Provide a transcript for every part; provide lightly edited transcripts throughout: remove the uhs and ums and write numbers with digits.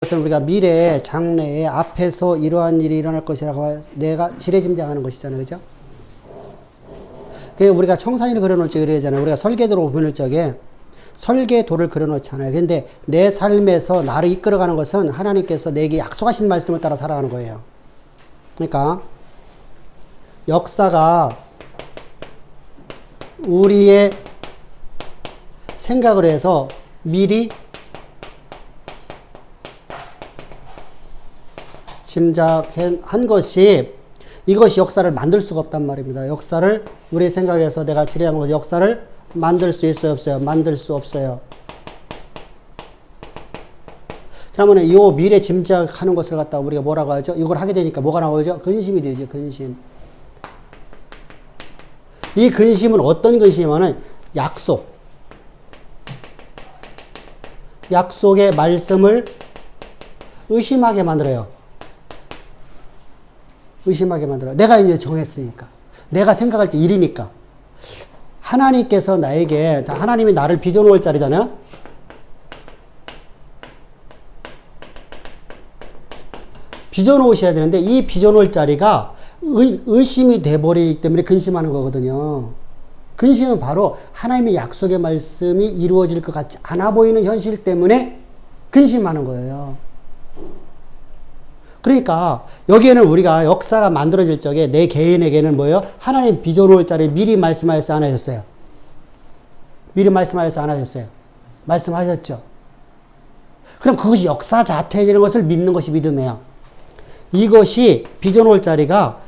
그것은 우리가 미래에 장래에 앞에서 이러한 일이 일어날 것이라고 내가 지레짐작하는 것이잖아요. 그죠? 그래서 우리가 청산일을 그려놓을 적에 그러잖아요. 우리가 설계도를 보낼 적에 설계도를 그려놓잖아요. 근데 내 삶에서 나를 이끌어가는 것은 하나님께서 내게 약속하신 말씀을 따라 살아가는 거예요. 그러니까 역사가 우리의 생각을 해서 미리 짐작한 것이 이것이 역사를 만들 수가 없단 말입니다. 역사를 우리 생각에서 내가 지레한 것 역사를 만들 수 있어요, 없어요? 만들 수 없어요. 그러면 이 미래 짐작하는 것을 갖다가 우리가 뭐라고 하죠? 이걸 하게 되니까 뭐가 나오죠? 근심이 되죠, 근심. 이 근심은 어떤 근심이냐면 약속. 약속의 말씀을 의심하게 만들어요. 의심하게 만들어요. 내가 이제 정했으니까. 내가 생각할 때 일이니까. 하나님께서 나에게, 하나님이 나를 빚어놓을 자리잖아요? 빚어놓으셔야 되는데, 이 빚어놓을 자리가 의심이 돼버리기 때문에 근심하는 거거든요. 근심은 바로 하나님의 약속의 말씀이 이루어질 것 같지 않아 보이는 현실 때문에 근심하는 거예요. 그러니까 여기에는 우리가 역사가 만들어질 적에 내 개인에게는 뭐예요? 하나님 빚어놓을 자리 미리 말씀하셔서 안 하셨어요? 미리 말씀하셔서 안 하셨어요? 말씀하셨죠? 그럼 그것이 역사 자체적인 것을 믿는 것이 믿음이에요. 이것이 빚어놓을 자리가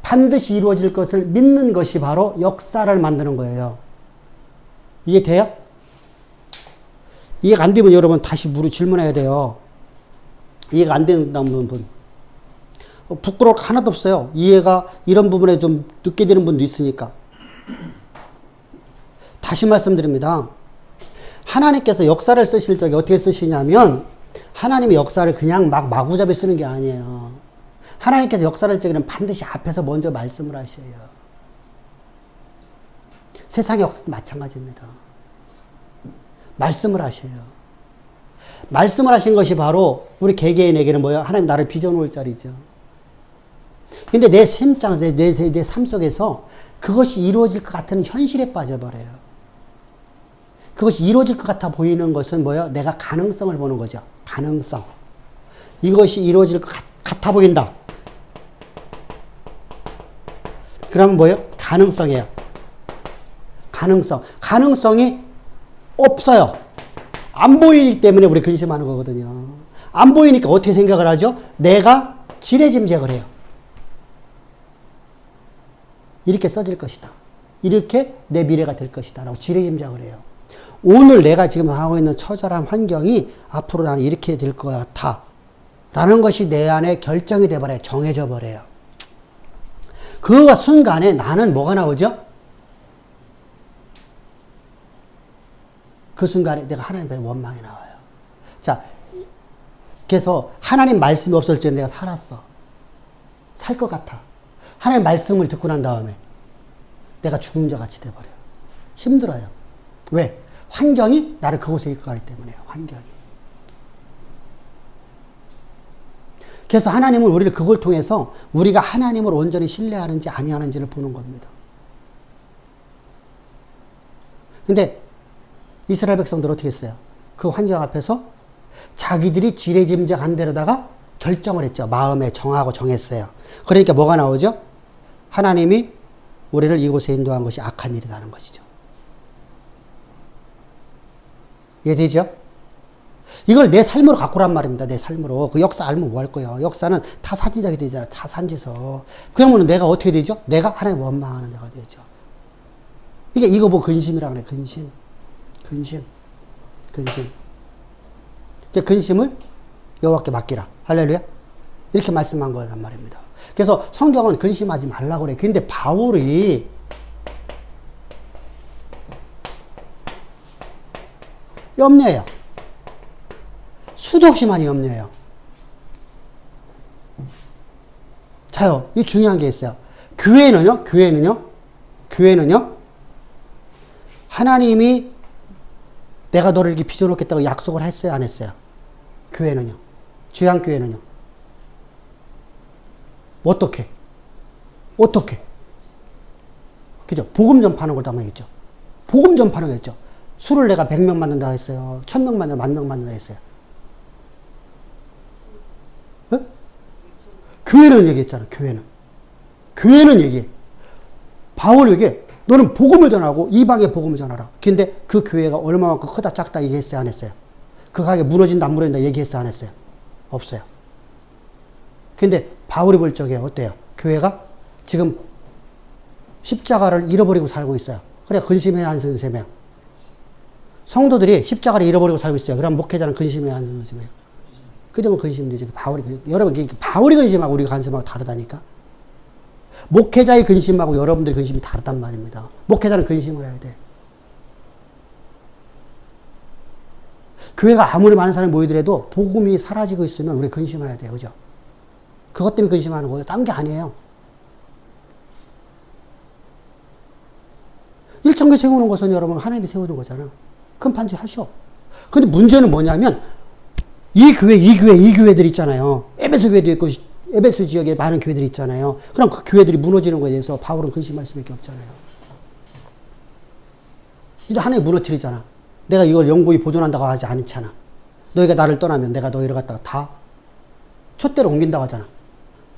반드시 이루어질 것을 믿는 것이 바로 역사를 만드는 거예요. 이해돼요? 이해가 안 되면 여러분 다시 질문해야 돼요. 이해가 안 된다는 분. 부끄러울 거 하나도 없어요. 이해가 이런 부분에 좀 늦게 되는 분도 있으니까. 다시 말씀드립니다. 하나님께서 역사를 쓰실 적에 어떻게 쓰시냐면 하나님의 역사를 그냥 막 마구잡이 쓰는 게 아니에요. 하나님께서 역사를 쓸 적에는 반드시 앞에서 먼저 말씀을 하셔요. 세상의 역사도 마찬가지입니다. 말씀을 하셔요. 말씀을 하신 것이 바로 우리 개개인에게는 뭐예요? 하나님 나를 빚어놓을 자리죠. 근데 내 심장, 내 삶 속에서 그것이 이루어질 것 같은 현실에 빠져버려요. 그것이 이루어질 것 같아 보이는 것은 뭐예요? 내가 가능성을 보는 거죠. 가능성. 이것이 이루어질 것 같아 보인다. 그러면 뭐예요? 가능성이에요. 가능성. 가능성이 없어요. 안 보이기 때문에 우리 근심하는 거거든요. 안 보이니까 어떻게 생각을 하죠? 내가 지레짐작을 해요. 이렇게 써질 것이다. 이렇게 내 미래가 될 것이다. 라고 지레짐작을 해요. 오늘 내가 지금 하고 있는 처절한 환경이 앞으로 나는 이렇게 될 것 같아. 라는 것이 내 안에 결정이 돼버려요. 정해져 버려요. 그 순간에 나는 뭐가 나오죠? 그 순간에 내가 하나님의 원망이 나와요. 자, 그래서 하나님 말씀이 없을 때 내가 살았어. 살 것 같아. 하나님 말씀을 듣고 난 다음에 내가 죽은 자 같이 돼버려요. 힘들어요. 왜? 환경이 나를 그곳에 이끌어가기 때문에요. 환경이. 그래서 하나님은 우리를 그걸 통해서 우리가 하나님을 온전히 신뢰하는지 아니하는지를 보는 겁니다. 근데 이스라엘 백성들 어떻게 했어요? 그 환경 앞에서 자기들이 지레짐작한 대로다가 결정을 했죠. 마음에 정하고 정했어요. 그러니까 뭐가 나오죠? 하나님이 우리를 이곳에 인도한 것이 악한 일이다 하는 것이죠. 이해되죠? 이걸 내 삶으로 갖고 란 말입니다. 내 삶으로. 그 역사 알면 뭐 할 거예요? 역사는 타사지작이 되잖아. 타산지서. 그러면 내가 어떻게 되죠? 내가 하나님 원망하는 자가 되죠. 이거 뭐 근심이라고 그래. 근심. 근심. 근심. 근심을 여호와께 맡기라. 할렐루야. 이렇게 말씀한 거란 말입니다. 그래서 성경은 근심하지 말라고 그래. 근데 바울이 염려해요. 수도 없이 많이 염려해요. 자요. 이 중요한 게 있어요. 교회는요. 하나님이 내가 너를 이렇게 빚어놓겠다고 약속을 했어요, 안 했어요? 교회는요? 주양교회는요? 어떻게? 어떻게? 그죠? 복음 전파하는 걸 당하겠죠. 복음 전파하는 거겠죠. 술을 내가 100명 만든다 했어요. 1000명 만든다, 10,000명 만든다 했어요. 어? 교회는 얘기했잖아, 교회는. 교회는 얘기해. 바울이 얘기해. 너는 복음을 전하고 이방의 복음을 전하라. 근데 그 교회가 얼마만큼 크다 작다 얘기했어요, 안 했어요? 그 가게 무너진다 안 무너진다 얘기했어요, 안 했어요? 없어요. 근데 바울이 볼 적에 어때요? 교회가 지금 십자가를 잃어버리고 살고 있어요. 그래 근심해야 하는 셈이에요. 성도들이 십자가를 잃어버리고 살고 있어요. 그럼 목회자는 근심해야 하는 셈이에요. 그러면 근심이 되죠. 바울이, 여러분, 바울이 근심하고 우리가 근심하고 다르다니까? 목회자의 근심하고 여러분들의 근심이 다르단 말입니다. 목회자는 근심을 해야 돼. 교회가 아무리 많은 사람이 모이더라도 복음이 사라지고 있으면 우리 근심해야 돼요. 그죠? 그것 때문에 근심하는 거예요. 딴 게 아니에요. 1,000개 세우는 것은 여러분 하나님이 세우는 거잖아. 그럼 반드시 하셔. 근데 문제는 뭐냐면 이 교회들 있잖아요. 에베소 교회도 있고 에베소 지역에 많은 교회들이 있잖아요. 그럼 그 교회들이 무너지는 거에 대해서 바울은 근심할 수밖에 없잖아요. 근데 하나님 무너뜨리잖아. 내가 이걸 영구히 보존한다고 하지 않잖아. 너희가 나를 떠나면 내가 너희를 갖다가 다 촛대로 옮긴다고 하잖아.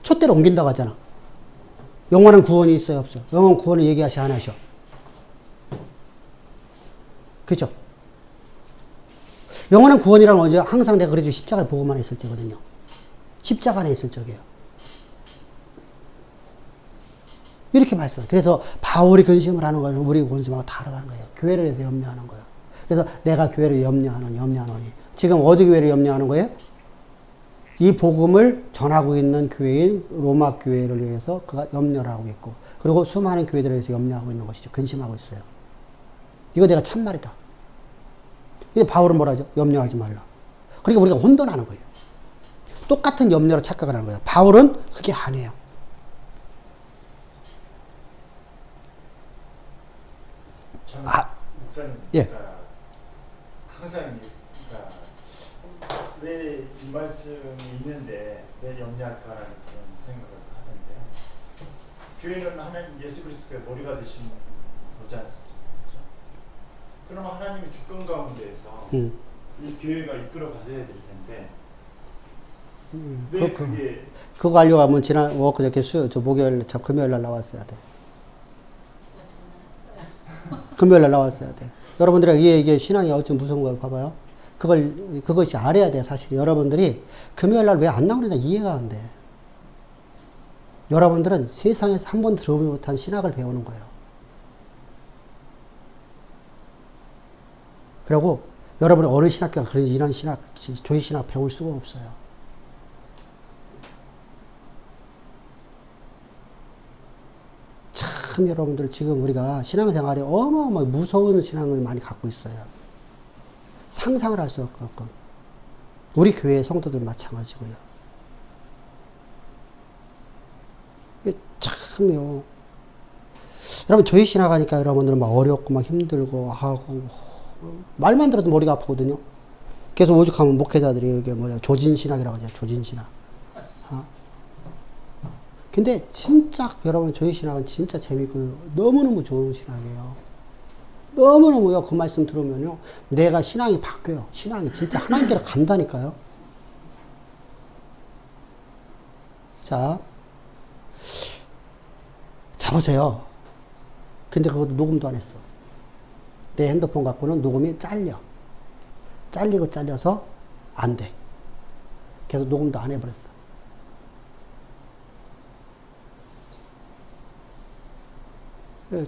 촛대로 옮긴다고 하잖아. 영원한 구원이 있어요, 없어요? 영원 구원을 얘기하시 안 하셔. 그죠? 영원한 구원이란 어제 항상 내가 그래도 십자가에 보고만 있을 때거든요. 십자가 안에 있을 적이에요. 이렇게 말씀해요. 그래서 바울이 근심을 하는 거는 우리 근심하고 다르다는 거예요. 교회를 위해서 염려하는 거예요. 그래서 내가 교회를 염려하노니. 지금 어디 교회를 염려하는 거예요? 이 복음을 전하고 있는 교회인 로마 교회를 위해서 그가 염려를 하고 있고, 그리고 수많은 교회들에 대해서 염려하고 있는 것이죠. 근심하고 있어요. 이거 내가 참말이다. 근데 바울은 뭐라 하죠? 염려하지 말라. 그러니까 우리가 혼돈하는 거예요. 똑같은 염려로 착각을 하는 거예요. 바울은 그게 아니에요. 저는 목사님, 예. 항상 왜 이 말씀이 있는데 왜 염려할까라는 그런 생각을 하던데요. 교회는 하나님 예수 그리스도의 머리가 되신 거지 않습니까? 그럼 하나님이 주권 가운데에서 이 교회가 이끌어 가셔야 될 텐데 왜 그게 그거 하려고 하면 지난 그저께 목요일 금요일 날 나왔어야 돼. 금요일 날 나왔어야 돼. 여러분들이 이게 신앙이 어쩜 무서운 걸 봐봐요. 그것이 알아야 돼, 사실. 여러분들이 금요일 날 왜 안 나오느냐 이해가 안 돼. 여러분들은 세상에서 한 번 들어보지 못한 신학을 배우는 거예요. 그리고 여러분이 어느 신학교가 그런 이런 신학, 조지 신학 배울 수가 없어요. 참 여러분들 지금 우리가 신앙생활에 어마어마하게 무서운 신앙을 많이 갖고 있어요. 상상을 할 수 없고. 우리 교회 성도들 마찬가지고요. 이게 참요. 여러분 조지 신학 하니까 여러분들은 막 어렵고 막 힘들고 하고 말만 들어도 머리가 아프거든요. 그래서 오죽하면 목회자들이 이게 뭐냐 조진신학이라고 하죠. 조진신학. 근데 진짜 여러분 조지 신학은 진짜 재밌고 너무너무 좋은 신학이에요. 너무너무요. 그 말씀 들으면요. 내가 신앙이 바뀌어요. 신앙이 진짜 하나님께로 간다니까요. 자 보세요. 근데 그것도 녹음도 안 했어. 내 핸드폰 갖고는 녹음이 잘리고 잘려서 안 돼. 그래서 녹음도 안 해버렸어.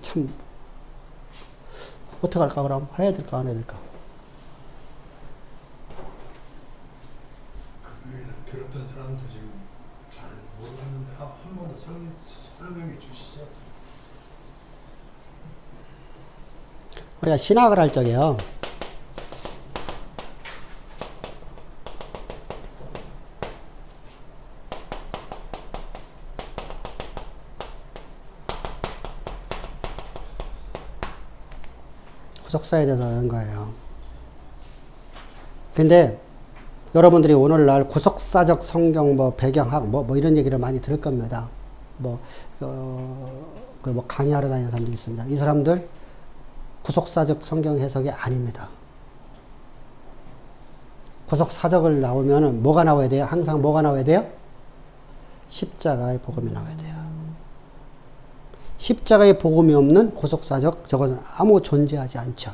참 어떻게 할까 그럼? 해야 될까 안 해야 될까? 금요일에 들었던 사람도 지금 잘 모르겠는데 한 번 더 설명해 주시죠. 우리가 신학을 할 적에요. 구속사에 대해서 하는 거예요. 근데 여러분들이 오늘날 구속사적 성경 배경학 뭐 이런 얘기를 많이 들을 겁니다. 강의하러 다니는 사람도 있습니다. 이 사람들 구속사적 성경 해석이 아닙니다. 구속사적을 나오면은 뭐가 나와야 돼요? 항상 뭐가 나와야 돼요? 십자가의 복음이 나와야 돼요. 십자가의 복음이 없는 구속사적, 저것은 아무 존재하지 않죠.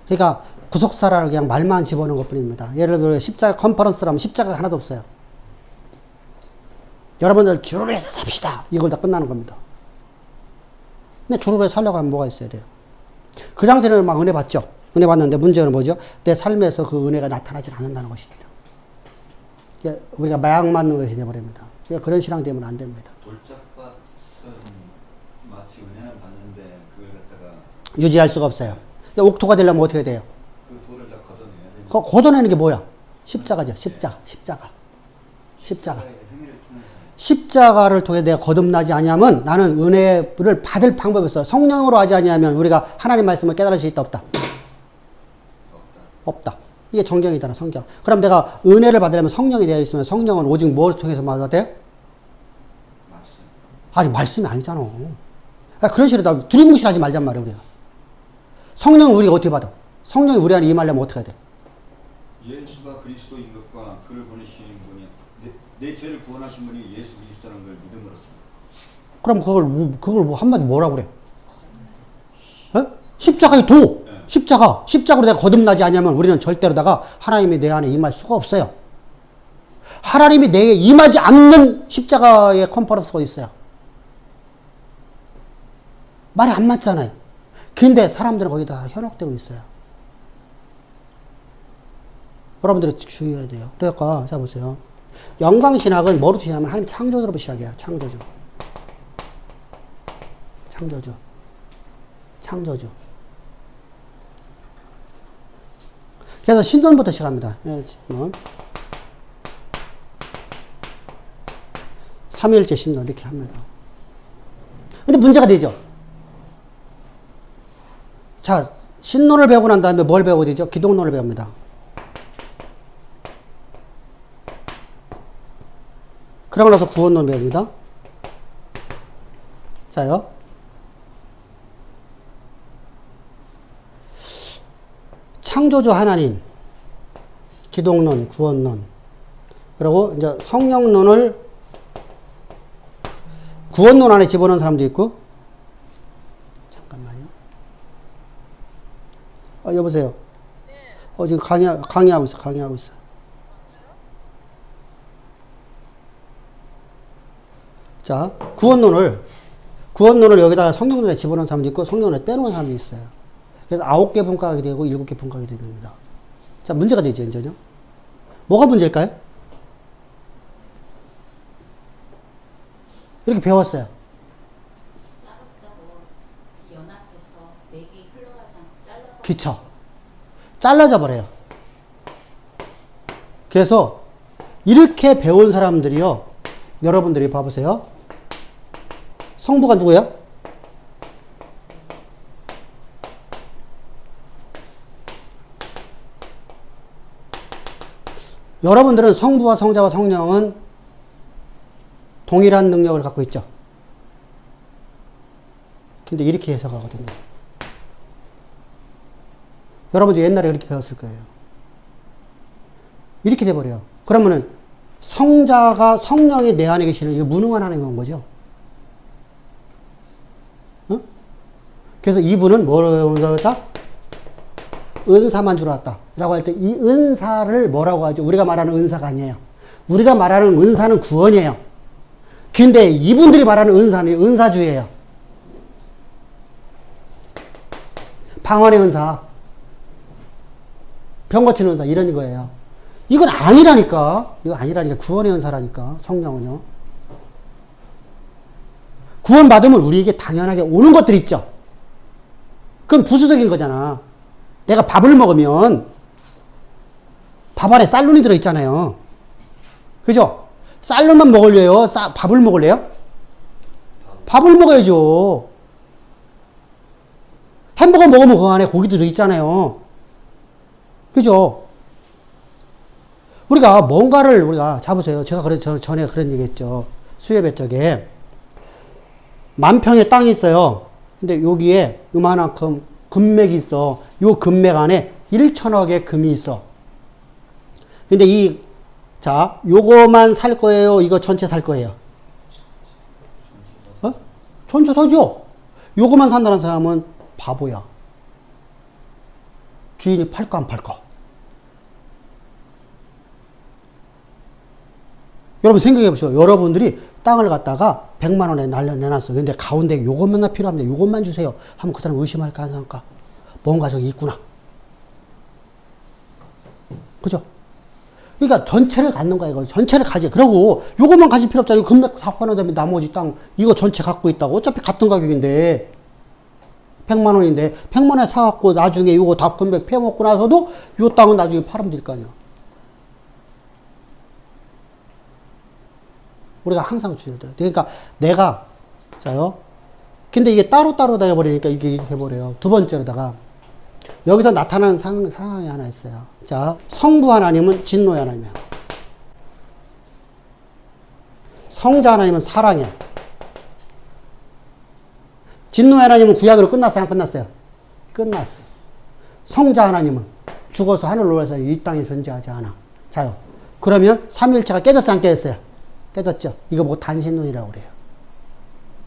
그러니까 구속사라는 그냥 말만 집어넣은 것 뿐입니다. 예를 들어 십자가 컨퍼런스라면 십자가가 하나도 없어요. 여러분들 주를 위해서 삽시다. 이걸 다 끝나는 겁니다. 근데 주를 위해서 살려고 하면 뭐가 있어야 돼요? 그 당시에는 막 은혜 받죠. 은혜 받는데 문제는 뭐죠? 내 삶에서 그 은혜가 나타나지 않는다는 것입니다. 우리가 마약 맞는 것이 되어버립니다. 그런 신앙 되면 안 됩니다. 돌짝밭은 마치 은혜는 받는데 그걸 갖다가 유지할 수가 없어요. 옥토가 되려면 어떻게 돼요? 그 돌을 다 걷어내야 되는 걷어내는 게 뭐야? 십자가죠. 십자가. 십자가를 통해 내가 거듭나지 아니하면 나는 은혜를 받을 방법이 없어. 성령으로 하지 아니하면 우리가 하나님 말씀을 깨달을 수 있다 없다? 없다. 이게 정경이잖아, 성경. 그럼 내가 은혜를 받으려면 성령이 되어 있으면 성령은 오직 뭘 통해서 받아야 돼? 말씀. 아니, 말씀이 아니잖아. 그런 식으로 두리뭉실하지 말잔 말이야, 우리가. 성령은 우리가 어떻게 받아? 성령이 우리 안에 임하려면 어떻게 해야 돼? 예수가 그리스도인 것과 그를 보내신 분이 내 죄를 구원하신 분이 예수 그리스도라는 걸 믿음으로써. 그럼 그걸 한마디 뭐라고 그래? 십자가의 도! 네. 십자가로 내가 거듭나지 않으면 우리는 절대로다가 하나님이 내 안에 임할 수가 없어요. 하나님이 내게 임하지 않는 십자가의 컨퍼런스가 있어요. 말이 안 맞잖아요. 근데 사람들은 거기다 현혹되고 있어요. 여러분들이 주의해야 돼요. 그러니까 자 보세요. 영광신학은 뭐로 시작하면 하나님 창조주로 시작해요. 창조주. 그래서 신론부터 시작합니다. 삼위일체 신론 이렇게 합니다. 근데 문제가 되죠. 자, 신론을 배우고 난 다음에 뭘 배우게 되죠? 기독론을 배웁니다. 그러고 나서 구원론 배웁니다. 자요. 창조주 하나님, 기독론, 구원론, 그리고 이제 성령론을 구원론 안에 집어넣은 사람도 있고, 잠깐만요. 여보세요. 지금 강의하고 있어. 자, 구원론을 여기다가 성령론에 집어넣은 사람도 있고, 성령론에 빼놓은 사람도 있어요. 그래서 9개 분과가 되고 7개 분과가 됩니다. 자, 문제가 되죠, 이제요. 뭐가 문제일까요? 이렇게 배웠어요. 연합해서 맥이 흘러가지 않고 그쵸. 잘라져 버려요. 그래서 이렇게 배운 사람들이요. 여러분들이 봐보세요. 성부가 누구예요? 여러분들은 성부와 성자와 성령은 동일한 능력을 갖고 있죠. 근데 이렇게 해석하거든요. 여러분들 옛날에 이렇게 배웠을 거예요. 이렇게 돼버려요. 그러면은 성령이 내 안에 계시는 이게 무능한 하나님인 거죠. 응? 그래서 이분은 뭐라고 했다? 은사만 주러 왔다. 라고 할 때 이 은사를 뭐라고 하죠? 우리가 말하는 은사가 아니에요. 우리가 말하는 은사는 구원이에요. 근데 이분들이 말하는 은사는 은사주의예요. 방언의 은사, 병 고치는 은사 이런 거예요. 이건 아니라니까. 구원의 은사라니까. 성령은요. 구원 받으면 우리에게 당연하게 오는 것들이 있죠. 그건 부수적인 거잖아. 내가 밥을 먹으면 밥 안에 쌀눈이 들어있잖아요. 그죠? 쌀눈만 먹을래요? 밥을 먹을래요? 밥을 먹어야죠. 햄버거 먹으면 그 안에 고기 들어있잖아요. 그죠? 우리가 뭔가를 우리가 잡으세요. 제가 전에 그런 얘기 했죠. 수협의 쪽에. 만평의 땅이 있어요. 근데 여기에 요만큼 금맥이 있어. 요 금맥 안에 1천억의 금이 있어. 근데 요거만 살 거예요? 이거 전체 살 거예요? 전체 사죠? 요거만 산다는 사람은 바보야. 주인이 팔까 안 팔까? 여러분 생각해 보시오. 여러분들이 땅을 갖다가 100만 원에 내놨어. 근데 가운데 요것만 필요합니다. 요것만 주세요. 하면 그 사람 의심할까 안 할까? 뭔가 저기 있구나. 그죠? 그러니까 전체를 갖는 거야. 이거 전체를 가지. 그러고 요것만 가질 필요 없잖아. 금맥 다 환원되면 나머지 땅 이거 전체 갖고 있다고. 어차피 같은 가격인데 100만 원인데 100만 원에 사갖고 나중에 요거 다 금맥 패먹고 나서도 요 땅은 나중에 팔으면 될 거 아니야. 우리가 항상 주셔야 돼요. 그러니까 내가 근데 이게 따로따로 되어버리니까 이게 돼버려요. 두 번째로다가 여기서 나타나는 상황이 하나 있어요. 자, 성부 하나님은 진노의 하나님이에요. 성자 하나님은 사랑이야. 진노의 하나님은 구약으로 끝났어요? 안 끝났어요? 끝났어. 성자 하나님은 죽어서 하늘로 올라서 이 땅에 존재하지 않아. 자요. 그러면 삼위일체가 깨졌어요? 안 깨졌어요? 깨졌죠. 이거 보고 단신론이라고 그래요.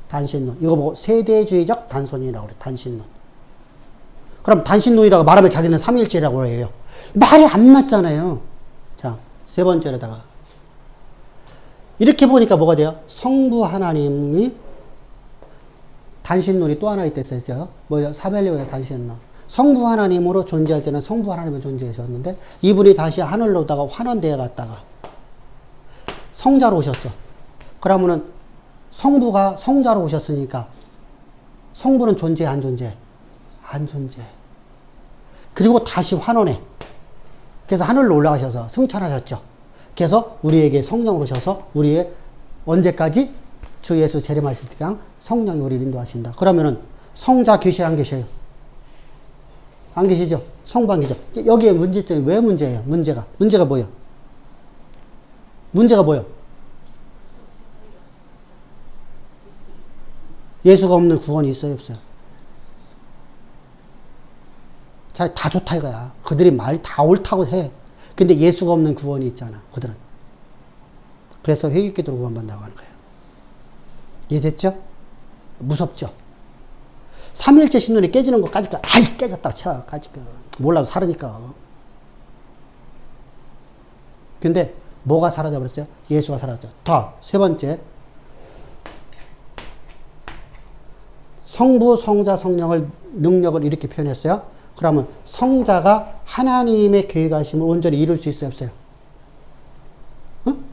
단신론. 이거 보고 세대주의적 단손이라고 그래요. 단신론. 그럼 단신론이라고 말하면 자기는 삼위일체라고 해요. 말이 안 맞잖아요. 자, 세 번째로다가 이렇게 보니까 뭐가 돼요? 성부 하나님이 단신론이 또 하나 있댔어요. 뭐죠? 사벨리오의 단신론. 성부 하나님으로 존재할 때는 성부 하나님으로 존재하셨는데 이분이 다시 하늘로다가 환원되어 갔다가 성자로 오셨어. 그러면은 성부가 성자로 오셨으니까 성부는 존재해, 안 존재해? 안 존재해. 그리고 다시 환원해. 그래서 하늘로 올라가셔서 승천하셨죠. 그래서 우리에게 성령으로 오셔서 우리의 언제까지 주 예수 재림하실 때까지 성령이 우리를 인도하신다. 그러면은 성자 계셔요, 안 계셔요? 안 계시죠? 성부 안 계시죠? 여기에 문제점이 왜 문제예요? 문제가 뭐예요? 문제가 뭐예요? 예수가 없는 구원이 있어요, 없어요? 자, 다 좋다 이거야. 그들이 말 다 옳다고 해. 근데 예수가 없는 구원이 있잖아, 그들은. 그래서 회개기도로 구원받는다고 하는 거예요. 이해됐죠? 무섭죠? 삼위일체 신론이 깨지는 것까지가, 아이, 깨졌다고 쳐. 까지가. 몰라도 사르니까. 근데 뭐가 사라져 버렸어요? 예수가 사라졌죠. 다, 세 번째. 성부, 성자, 성령을, 능력을 이렇게 표현했어요. 그러면 성자가 하나님의 계획하심을 온전히 이룰 수 있어요, 없어요? 응?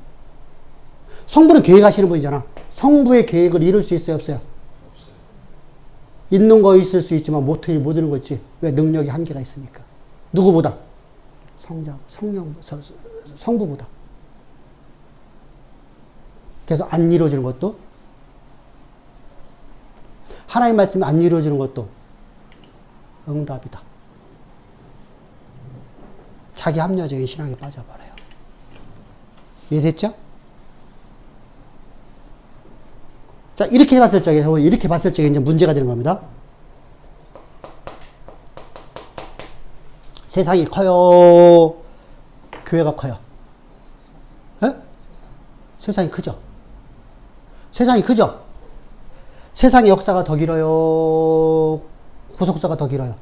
성부는 계획하시는 분이잖아. 성부의 계획을 이룰 수 있어요, 없어요? 있는 거 있을 수 있지만 못 이루는 거 있지. 왜? 능력이 한계가 있으니까. 누구보다? 성부보다. 그래서 안 이루어지는 것도, 하나님 말씀이 안 이루어지는 것도 응답이다. 자기 합리화적인 신앙에 빠져버려요. 이해됐죠? 자, 이렇게 봤을 적에 이제 문제가 되는 겁니다. 세상이 커요? 교회가 커요? 에? 세상이 크죠? 세상이 크죠? 세상의 역사가 더 길어요? 구속사가 더 길어요?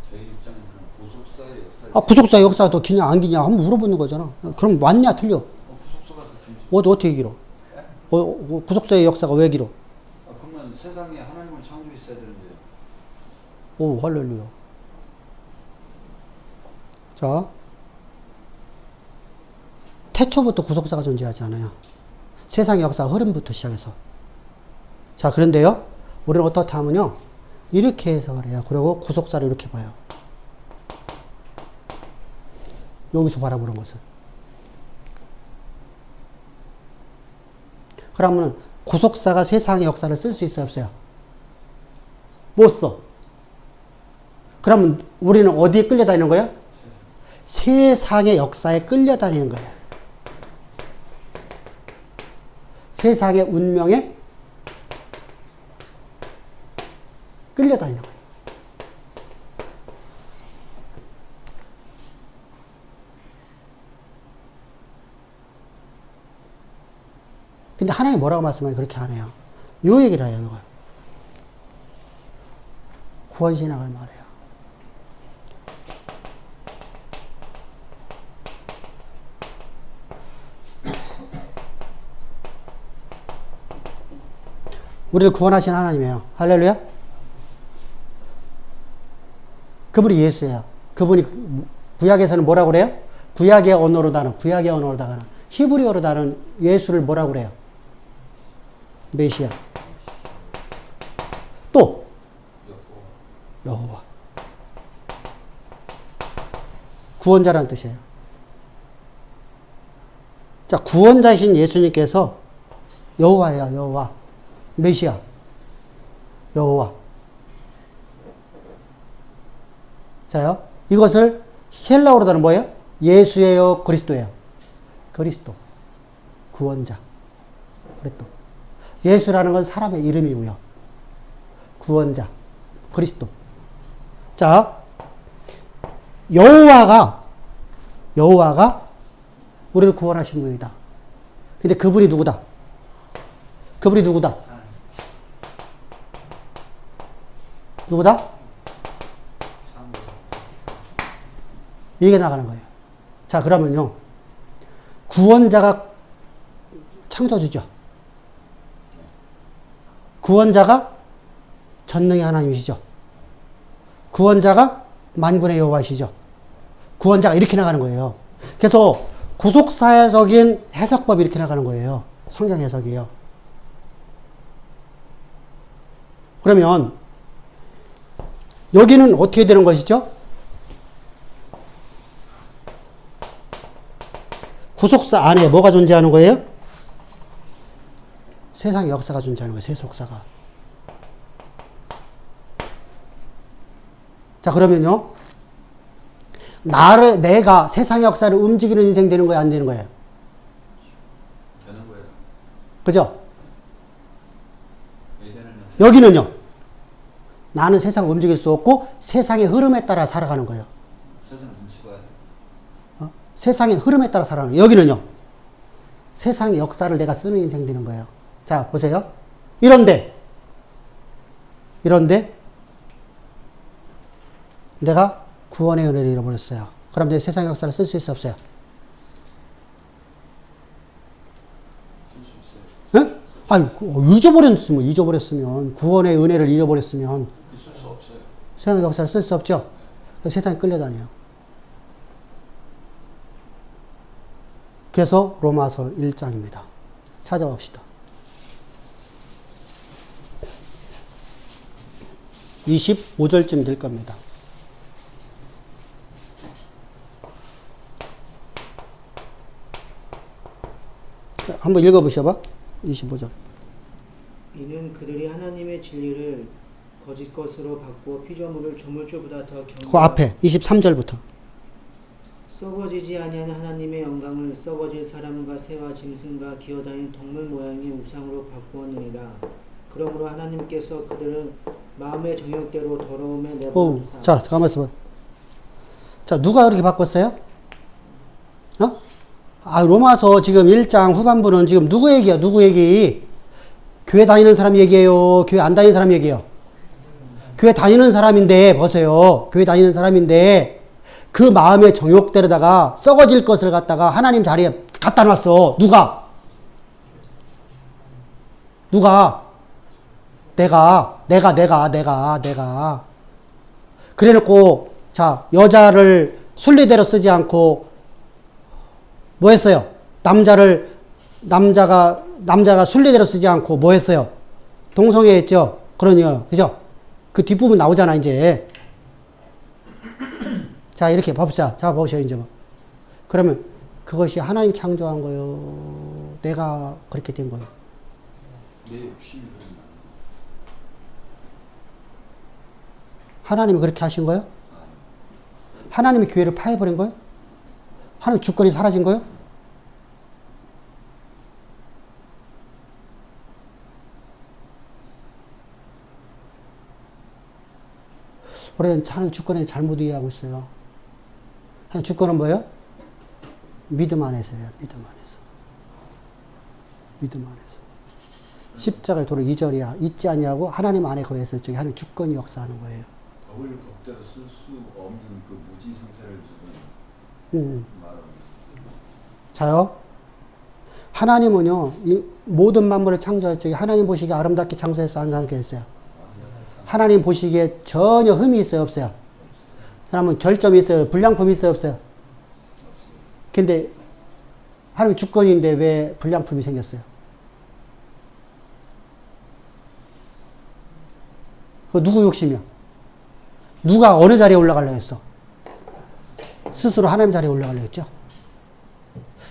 제 입장은 구속사의 역사. 아, 구속사의 역사가 더 기냐 안 기냐 한번 물어보는 거잖아. 그럼 맞냐 틀려? 구속사가 더 길죠. 어떻게 길어? 구속사의 역사가 왜 길어? 그러면 세상에 하나님을 창조했어야 되는데. 오, 할렐루야. 자, 태초부터 구속사가 존재하지 않아요. 세상의 역사 흐름부터 시작해서. 자, 그런데요, 우리는 어떻다 하면요, 이렇게 해석을 해요. 그리고 구속사를 이렇게 봐요. 여기서 바라보는 것은. 그러면 구속사가 세상의 역사를 쓸 수 있어요, 없어요? 못 써. 그러면 우리는 어디에 끌려다니는 거예요? 세상의 역사에 끌려다니는 거예요. 세상의 운명에 끌려다니는 거예요. 근데 하나님 뭐라고 말씀하면 그렇게 안 해요. 요 얘기를 해요, 이걸. 구원신학을 말해요. 우리를 구원하신 하나님이에요. 할렐루야. 그분이 예수예요. 그분이 구약에서는 뭐라고 그래요? 구약의 언어로다는 히브리어로다는 예수를 뭐라고 그래요? 메시아. 또 여호와. 구원자라는 뜻이에요. 자, 구원자이신 예수님께서 여호와예요. 여호와. 메시아. 여호와. 자요. 이것을 헬라어로다는 뭐예요? 예수예요, 그리스도예요? 그리스도. 구원자. 그리스도. 예수라는 건 사람의 이름이고요. 구원자. 그리스도. 자, 여호와가 우리를 구원하신 분이다. 근데 그분이 누구다? 누구다? 이게 나가는 거예요. 자, 그러면요. 구원자가 창조주죠. 구원자가 전능의 하나님이시죠. 구원자가 만군의 여호와이시죠. 구원자가 이렇게 나가는 거예요. 그래서 구속사회적인 해석법이 이렇게 나가는 거예요. 성경 해석이에요. 그러면 여기는 어떻게 되는 것이죠? 구속사 안에 뭐가 존재하는 거예요? 세상의 역사가 존재하는 거예요. 세속사가. 자, 그러면요. 내가 세상의 역사를 움직이는 인생 되는 거예요? 안 되는 거예요? 되는 거예요. 그죠? 여기는요. 나는 세상을 움직일 수 없고 세상의 흐름에 따라 살아가는 거예요. 세상 눈치 봐야 돼. 세상의 흐름에 따라 살아가는 거예요. 여기는요. 세상의 역사를 내가 쓰는 인생 되는 거예요. 자, 보세요. 이런데 내가 구원의 은혜를 잃어버렸어요. 그럼 내 세상의 역사를 쓸 수 있어 없어요? 쓸 수 있어요. 예? 아니, 잊어버렸으면 구원의 은혜를 잃어버렸으면 쓸 수 없어요. 세상의 역사를 쓸 수 없죠. 그래서 세상에 끌려다녀요. 그래서 로마서 1장입니다. 찾아봅시다. 25절쯤 될 겁니다. 자, 한번 읽어보셔봐. 25절. 이는 그들이 하나님의 진리를 거짓 것으로 바꾸어 피조물을 조물주보다 더 그 앞에 23절부터. 썩어지지 아니한 하나님의 영광을 썩어질 사람과 새와 짐승과 기어다니는 동물 모양의 우상으로 바꾸었느니라. 그러므로 하나님께서 그들은 마음의 정욕대로 더러움에 내버려두사. 자, 가만 있어봐. 자, 누가 그렇게 바꿨어요? 로마서 지금 1장 후반부는 지금 누구 얘기야? 누구 얘기? 교회 다니는 사람 얘기예요? 교회 안 다니는 사람 얘기예요? 교회 다니는 사람인데, 보세요. 교회 다니는 사람인데, 그 마음의 정욕대로다가 썩어질 것을 갖다가 하나님 자리에 갖다 놨어. 누가? 내가. 그래 놓고, 자, 여자를 순리대로 쓰지 않고, 뭐 했어요? 남자가 순리대로 쓰지 않고 뭐 했어요? 동성애 했죠? 그러니요. 그죠? 그 뒷부분 나오잖아, 이제. 자, 이렇게 봅시다. 자, 보셔, 이제 뭐. 그러면 그것이 하나님 창조한 거요? 내가 그렇게 된 거요? 내 욕심이 그런 하나님이 그렇게 하신 거예요? 하나님이 교회를 파해버린 거예요? 하나님 주권이 사라진 거예요? 우리는 하나님 주권에 잘못 이해하고 있어요. 하나님 주권은 뭐예요? 믿음 안에서예요. 믿음 안에서. 믿음 안에서. 십자가의 도를 잊지 아니하고 하나님 안에 거했을 적에 하나님 주권이 역사하는 거예요. 법을 법대로 쓸 수 없는 그 무지 상태를 지금 말하는 자요. 하나님은요, 이 모든 만물을 창조할 적에 하나님 보시기에 아름답게 창조해서 안상하게 했어요. 하나님 보시기에 전혀 흠이 있어요, 없어요? 그러면 결점이 있어요, 불량품이 있어요, 없어요? 근데 하나님 주권인데 왜 불량품이 생겼어요? 그 누구 욕심이야? 누가 어느 자리에 올라가려고 했어? 스스로 하나님 자리에 올라가려고 했죠?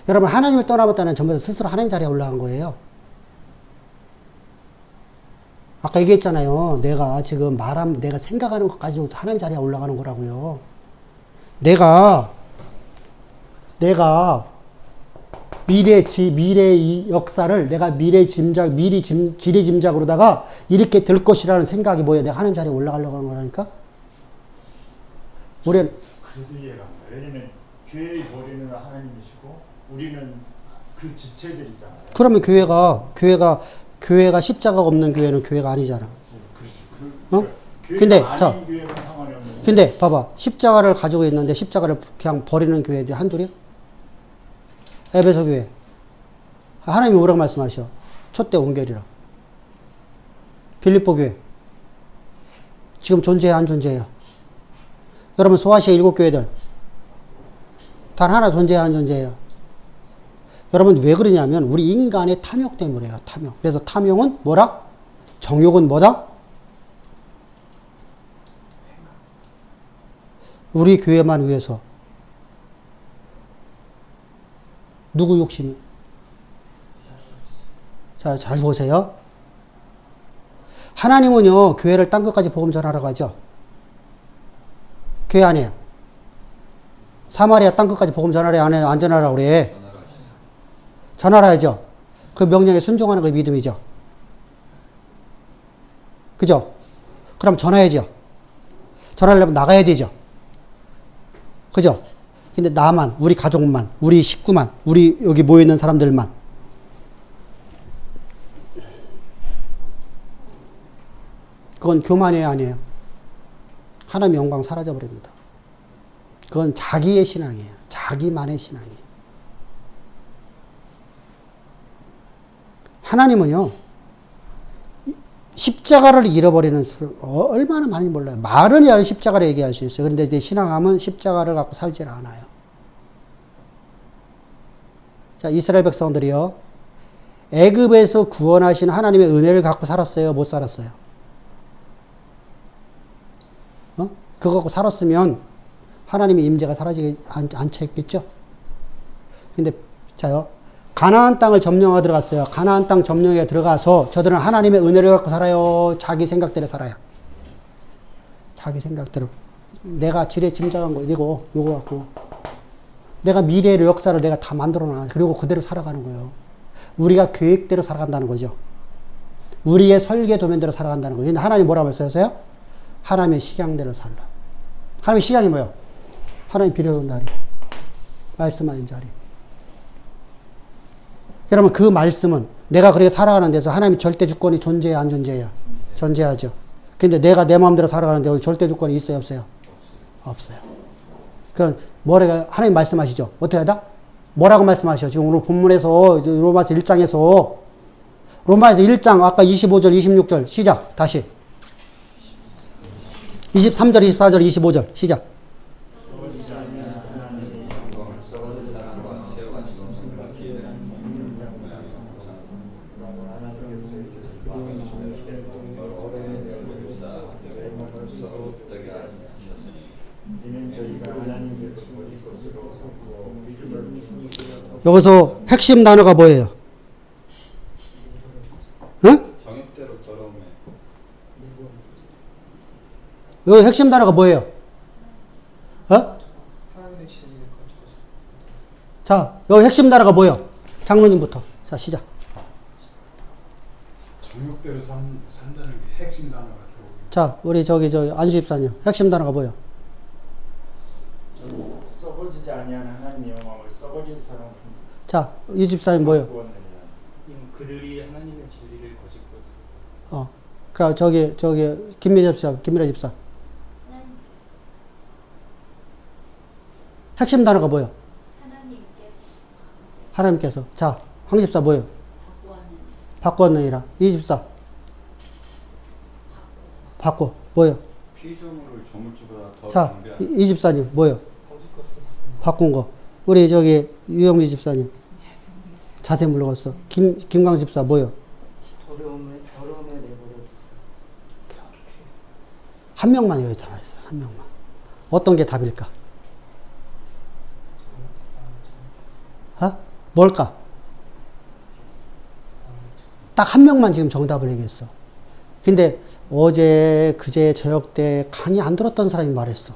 여러분, 하나님을 떠나봤다는 전부 다 스스로 하나님 자리에 올라간 거예요. 아까 얘기했잖아요. 내가 지금 내가 생각하는 것까지 하나님 자리에 올라가는 거라고요. 내가 미래의 역사를 내가 미래 짐작으로다가 이렇게 될 것이라는 생각이 뭐예요? 내가 하나님 자리에 올라가려고 하는 거라니까? 우리는 그래도 이해가 안 가요. 왜냐면 교회의 머리는 하나님이시고 우리는 그 지체들이잖아요. 그러면 교회가 십자가가 없는 교회는 교회가 아니잖아. 어? 근데 자, 근데 봐봐, 십자가를 가지고 있는데 십자가를 그냥 버리는 교회들이 한둘이야? 에베소 교회. 하나님이 뭐라고 말씀하셔? 촛대 온결이라. 빌립보 교회. 지금 존재해요, 안 존재해요? 여러분, 소아시아 7교회들. 단 하나 존재해요, 안 존재해요? 여러분, 왜 그러냐면, 우리 인간의 탐욕 때문에요, 탐욕. 그래서 탐욕은 뭐라? 정욕은 뭐다? 우리 교회만 위해서. 누구 욕심이? 자, 잘 보세요. 하나님은요, 교회를 딴 것까지 복음 전하라고 하죠. 교회 아니에요. 사마리아 딴 것까지 복음 전하래, 안 전하라고 그래? 전하라 하죠. 그 명령에 순종하는 게 믿음이죠. 그죠? 그럼 전화해야죠. 전하려면 나가야 되죠. 그죠? 근데 나만, 우리 가족만, 우리 식구만, 우리 여기 모여있는 사람들만. 그건 교만이에요, 아니에요? 하나님의 영광 사라져버립니다. 그건 자기의 신앙이에요. 자기만의 신앙이에요. 하나님은요, 십자가를 잃어버리는 수를 얼마나 많이 몰라요. 말은 야 십자가를 얘기할 수 있어요. 그런데 이제 신앙함은 십자가를 갖고 살질 않아요. 자, 이스라엘 백성들이요, 애굽에서 구원하신 하나님의 은혜를 갖고 살았어요? 못 살았어요? 그거 갖고 살았으면 하나님의 임재가 사라지지 않겠죠? 근데 자요, 가나안 땅을 점령하러 들어갔어요. 가나안 땅 점령에 들어가서 저들은 하나님의 은혜를 갖고 살아요? 자기 생각대로 살아요? 자기 생각대로. 내가 지레 짐작한 거 이거 요거 갖고 내가 미래의 역사를 내가 다 만들어놔. 그리고 그대로 살아가는 거예요. 우리가 계획대로 살아간다는 거죠. 우리의 설계 도면대로 살아간다는 거예요. 근데 하나님 뭐라고 말씀하세요? 하나님의 식양대로 살라. 하나님의 식양이 뭐예요? 하나님 빌어온 자리, 말씀하는 자리. 그러면 그 말씀은 내가 그렇게 살아가는 데서 하나님의 절대 주권이 존재해요, 안 존재해요? 존재하죠. 근데 내가 내 마음대로 살아가는데 절대 주권이 있어요, 없어요? 없어요. 그 뭐래가 하나님 말씀하시죠? 어떻게 하다? 뭐라고 말씀하셔? 지금 오늘 본문에서 로마서 1장에서 로마에서 1장 아까 25절, 26절 시작. 다시 23절, 24절, 25절 시작. 여기서 핵심 단어가 뭐예요? 응? 정욕대로 걸어오면 여기 핵심 단어가 뭐예요? 어? 하나님의 진리를 거쳐서 자, 여기 핵심 단어가 뭐예요? 장로님부터. 자, 시작. 정욕대로 산다는 게 핵심 단어가 들어오고 자, 우리 저 안수 집사님. 핵심 단어가 뭐예요? 썩어지지 아니하는 하나님의 영광을 썩어진 사람을 자, 이 집사님 뭐예요? 구원느니라. 그들이 하나님의 진리를 거짓고 그니까 저기 김미라 집사. 하나님께서 핵심 단어가 뭐예요? 하나님께서 하나님께서. 자, 황 집사 뭐예요? 바꾸었느니 바꿨느니라. 이 집사. 바꿔. 뭐예요? 피조물을 조물주보다 더 자, 경배하는 이 집사님 뭐예요? 거짓 것으로 바꾼 거. 우리 저기 유영미 집사님. 자세히 물러갔어. 김광 집사 뭐예요? 더러움에 내버려 두세요. 한 명만 여기 남아 있어요. 한 명만. 어떤 게 답일까? 뭘까? 딱 한 명만 지금 정답을 얘기했어. 근데 어제, 그제, 저녁 때 강의 안 들었던 사람이 말했어.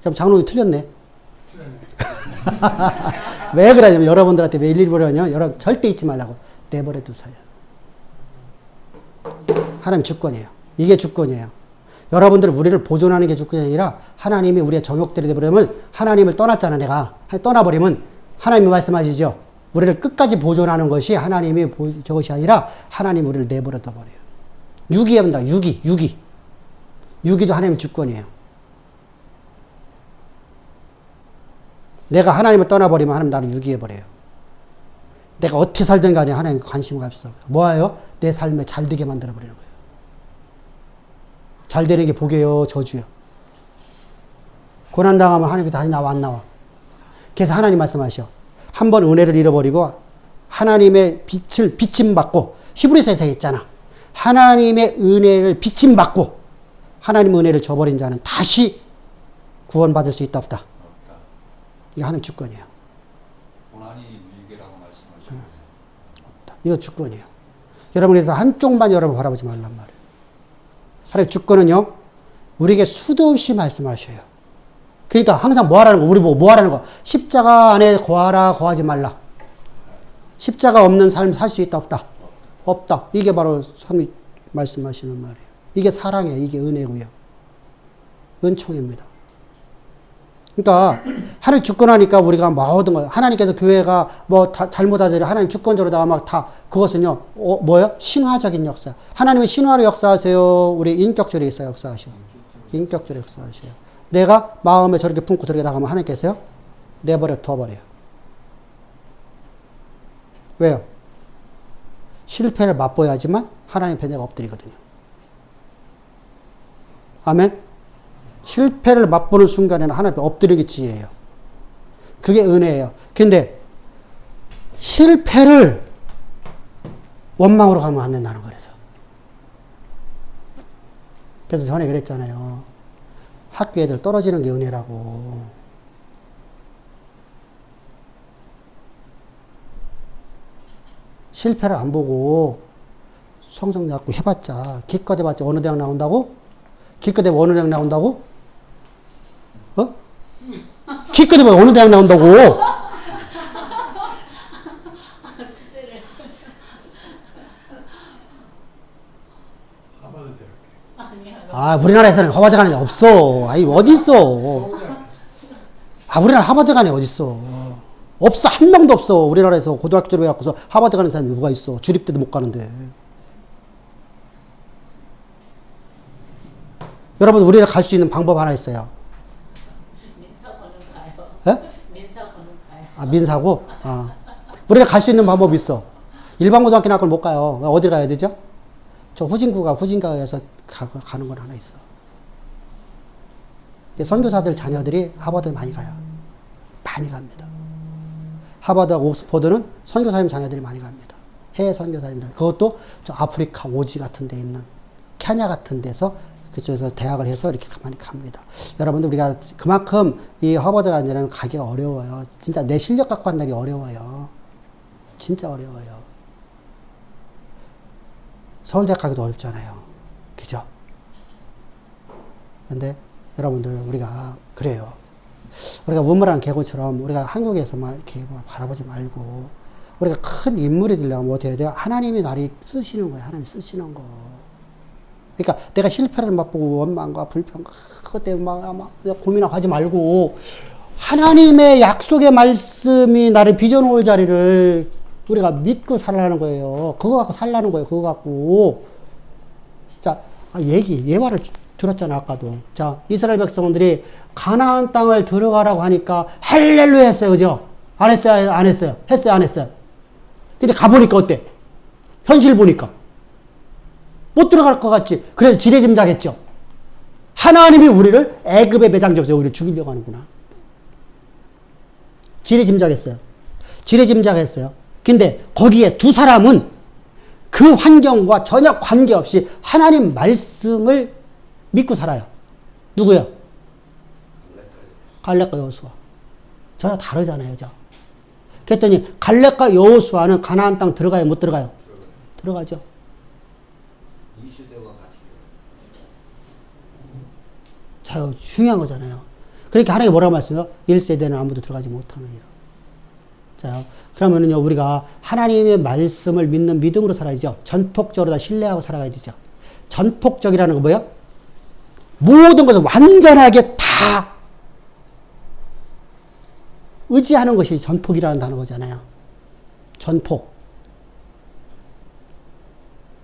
그럼 장로님 틀렸네. 왜 그러냐면 여러분들한테 왜 일일이 보려냐? 여러분 절대 잊지 말라고. 내버려 두세요. 하나님 주권이에요. 이게 주권이에요. 여러분들 우리를 보존하는 게 주권이 아니라 하나님이 우리의 정욕들이 되버리면 하나님을 떠났잖아 내가. 떠나버리면 하나님이 말씀하시죠. 우리를 끝까지 보존하는 것이 하나님이 저것이 아니라 하나님 우리를 내버려 둬버려요. 유기합니다. 유기도 하나님의 주권이에요. 내가 하나님을 떠나버리면 하나님 나를 유기해버려요. 내가 어떻게 살든 간에 하나님 관심을 가지고 뭐예요? 내 삶에 잘 되게 만들어버리는 거예요. 잘 되는 게 복이에요, 저주요. 고난당하면 하나님이 다시 나와, 안 나와. 그래서 하나님 말씀하셔. 한 번 은혜를 잃어버리고 하나님의 빛을 비침받고 히브리서에서 했잖아. 하나님의 은혜를 비침받고 하나님 은혜를 저버린 자는 다시 구원받을 수 있다 없다. 이게 하나님 주권이에요. 고난이 위계라고 말씀하시는 없다. 이거 주권이에요. 여러분 그래서 한쪽만 여러분 바라보지 말란 말이에요. 하나님 주권은요. 우리에게 수도 없이 말씀하셔요. 그러니까 항상 뭐 하라는 거, 우리 보고 뭐 하라는 거. 십자가 안에 거하라, 거하지 말라. 십자가 없는 삶 살 수 있다 없다. 없다. 이게 바로 하나님 말씀하시는 말이에요. 이게 사랑이에요. 이게 은혜고요. 은총입니다. 그러니까 하나님 주권하니까 우리가 모든 거 하나님께서 교회가 뭐 다 잘못하더라도 하나님 주권적으로다가 막 다 그것은요 뭐요? 신화적인 역사. 하나님은 신화로 역사하세요. 우리 인격적으로 역사하셔. 인격적으로 역사하셔요. 내가 마음에 저렇게 품고 저렇게 나가면 하나님께서요 내버려 둬버려요. 왜요? 실패를 맛보야지만 하나님 편에 엎드리거든요. 아멘. 실패를 맛보는 순간에는 하나님 엎드리는 게 지혜예요. 그게 은혜예요. 근데 실패를 원망으로 가면 안 된다는 거라서. 그래서 전에 그랬잖아요. 학교 애들 떨어지는 게 은혜라고. 실패를 안 보고 성적 잡고 해봤자 기껏 해봤자 어느 대학 나온다고? 기껏 해봐 어느 대학 나온다고? 어? 기껏 해봐 어느 대학 나온다고? 주제를 하버드 대학교. 아니야. 아, 우리나라에서는 하버드 가는 애 없어. 아이, 어디 있어? 아, 우리나라 하버드 가는 애 어디 있어? 없어. 한 명도 없어. 우리나라에서 고등학교 졸업해갖고서 하버드 가는 사람이 누가 있어? 주립 때도 못 가는데. 여러분, 우리가 갈 수 있는 방법 하나 있어요. 민사고는 가요. 예? 민사고는 가요. 아, 민사고? 아. 우리가 갈 수 있는 방법이 있어. 일반 고등학교 학교를 못 가요. 어디 가야 되죠? 저 후진가에서 가는 건 하나 있어. 선교사들 자녀들이 하버드 많이 가요. 많이 갑니다. 하버드와 옥스퍼드는 선교사님 자녀들이 많이 갑니다. 해외 선교사님들. 그것도 저 아프리카 오지 같은 데 있는 케냐 같은 데서 그쪽에서 대학을 해서 이렇게 많이 갑니다. 여러분들 우리가 그만큼 이 하버드 가는 데는 가기가 어려워요. 진짜 내 실력 갖고 간다는 게 어려워요. 진짜 어려워요. 서울대 가기도 어렵잖아요. 그죠? 근데 여러분들 우리가 그래요. 우리가 우물한 개구처럼 우리가 한국에서만 이렇게 뭐 바라보지 말고 우리가 큰 인물이 되려면 어떻게 해야 돼요? 하나님이 나를 쓰시는 거예요. 하나님이 쓰시는 거. 그러니까 내가 실패를 맛보고 원망과 불평과 그것 때문에 막 고민하고 하지 말고 하나님의 약속의 말씀이 나를 빚어놓을 자리를 우리가 믿고 살라는 거예요. 그거 갖고 살라는 거예요. 그거 갖고. 자, 예화를 들었잖아, 아까도. 자, 이스라엘 백성들이 가나안 땅을 들어가라고 하니까 할렐루야 했어요. 그죠? 안 했어요? 안 했어요? 했어요? 안 했어요? 근데 가보니까 어때? 현실 보니까. 못 들어갈 것 같지? 그래서 지레짐작했죠. 하나님이 우리를 애굽의 매장지에서 우리를 죽이려고 하는구나. 지레짐작했어요. 지레짐작했어요. 근데 거기에 두 사람은 그 환경과 전혀 관계없이 하나님 말씀을 믿고 살아요. 누구요? 갈렙과 여호수아. 전혀 다르잖아요. 그죠? 그랬더니 갈렙과 여호수아는 가나안 땅 들어가요? 못 들어가요? 들어가죠. 이 시대와 같이 자, 중요한 거잖아요. 그렇게 하나님이 뭐라고 말씀해요? 1세대는 아무도 들어가지 못하는 이라. 자, 그러면은요, 우리가 하나님의 말씀을 믿는 믿음으로 살아야죠. 전폭적으로 다 신뢰하고 살아가야 되죠. 전폭적이라는 거 뭐예요? 모든 것을 완전하게 다 의지하는 것이 전폭이라는 단어잖아요. 전폭.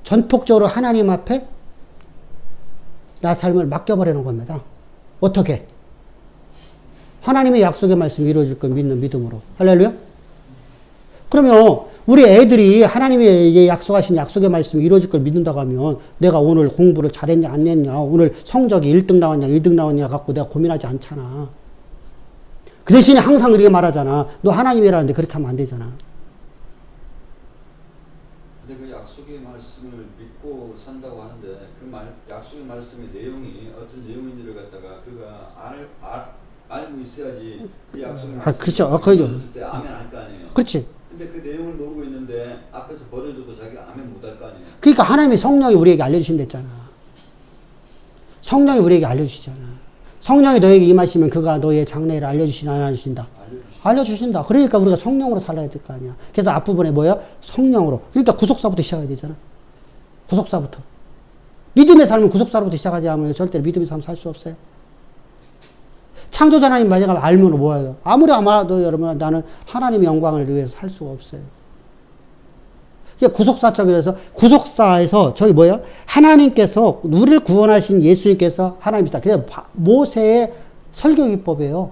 전폭적으로 하나님 앞에 나 삶을 맡겨버리는 겁니다. 어떻게? 하나님의 약속의 말씀이 이루어질 걸 믿는 믿음으로. 할렐루야? 그러면 우리 애들이 하나님의 약속하신 약속의 말씀이 이루어질 걸 믿는다고 하면 내가 오늘 공부를 잘했냐 안 했냐, 오늘 성적이 1등 나왔냐 1등 나왔냐 갖고 내가 고민하지 않잖아. 그 대신에 항상 그렇게 말하잖아. 너 하나님이라는데 그렇게 하면 안 되잖아. 근데 그 약속의 말씀을 믿고 산다고 하는데 그 약속의 말씀의 내용이 어떤 내용인지를 갖다가 그가 알고 있어야지 그 약속의 말씀을 그렇죠. 들었을 때 아멘 할 거 아니에요. 그렇지. 근데 그 내용을 모르고 있는데 앞에서 버려줘도 자기가 아멘 못 할 거 아니에요. 그러니까 하나님이 성령이 우리에게 알려주신댔잖아. 성령이 우리에게 알려주시잖아. 성령이 너에게 임하시면 그가 너의 장래를 알려주시나 안 알려주신다? 알려주신다. 그러니까 우리가 성령으로 살아야 될 거 아니야. 그래서 앞부분에 뭐예요? 성령으로. 그러니까 구속사부터 시작해야 되잖아. 구속사부터. 믿음의 삶은 구속사부터 시작하지 않으면 절대 믿음의 삶 살 수 없어요. 창조자 하나님 마지막에 알면 뭐예요? 아무리 아마도 여러분 나는 하나님의 영광을 위해서 살 수가 없어요. 이게 구속사적이라서 구속사에서 저기 뭐예요? 하나님께서 우리를 구원하신 예수님께서 하나님이다. 그래서 모세의 설교기법이에요.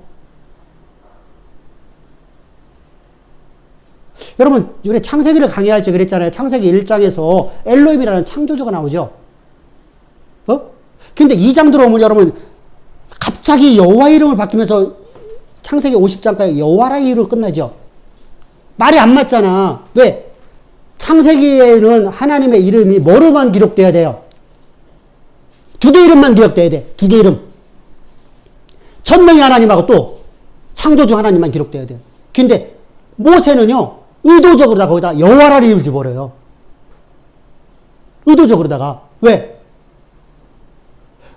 여러분 우리 창세기를 강의할 때 그랬잖아요. 창세기 1장에서 엘로힘이라는 창조주가 나오죠. 근데 2장 들어오면 여러분 갑자기 여호와 이름을 바뀌면서 창세기 50장까지 여호와라는 이름으로 끝나죠. 말이 안 맞잖아. 왜? 창세기에는 하나님의 이름이 뭐로만 기록돼야 돼요? 두 개 이름만 기록돼야 돼. 두 개 이름. 전능의 하나님하고 또 창조주 하나님만 기록돼야 돼요. 근데 모세는요, 의도적으로 다 거기다 여호와라는 이름을 집어버려요. 의도적으로다가. 왜?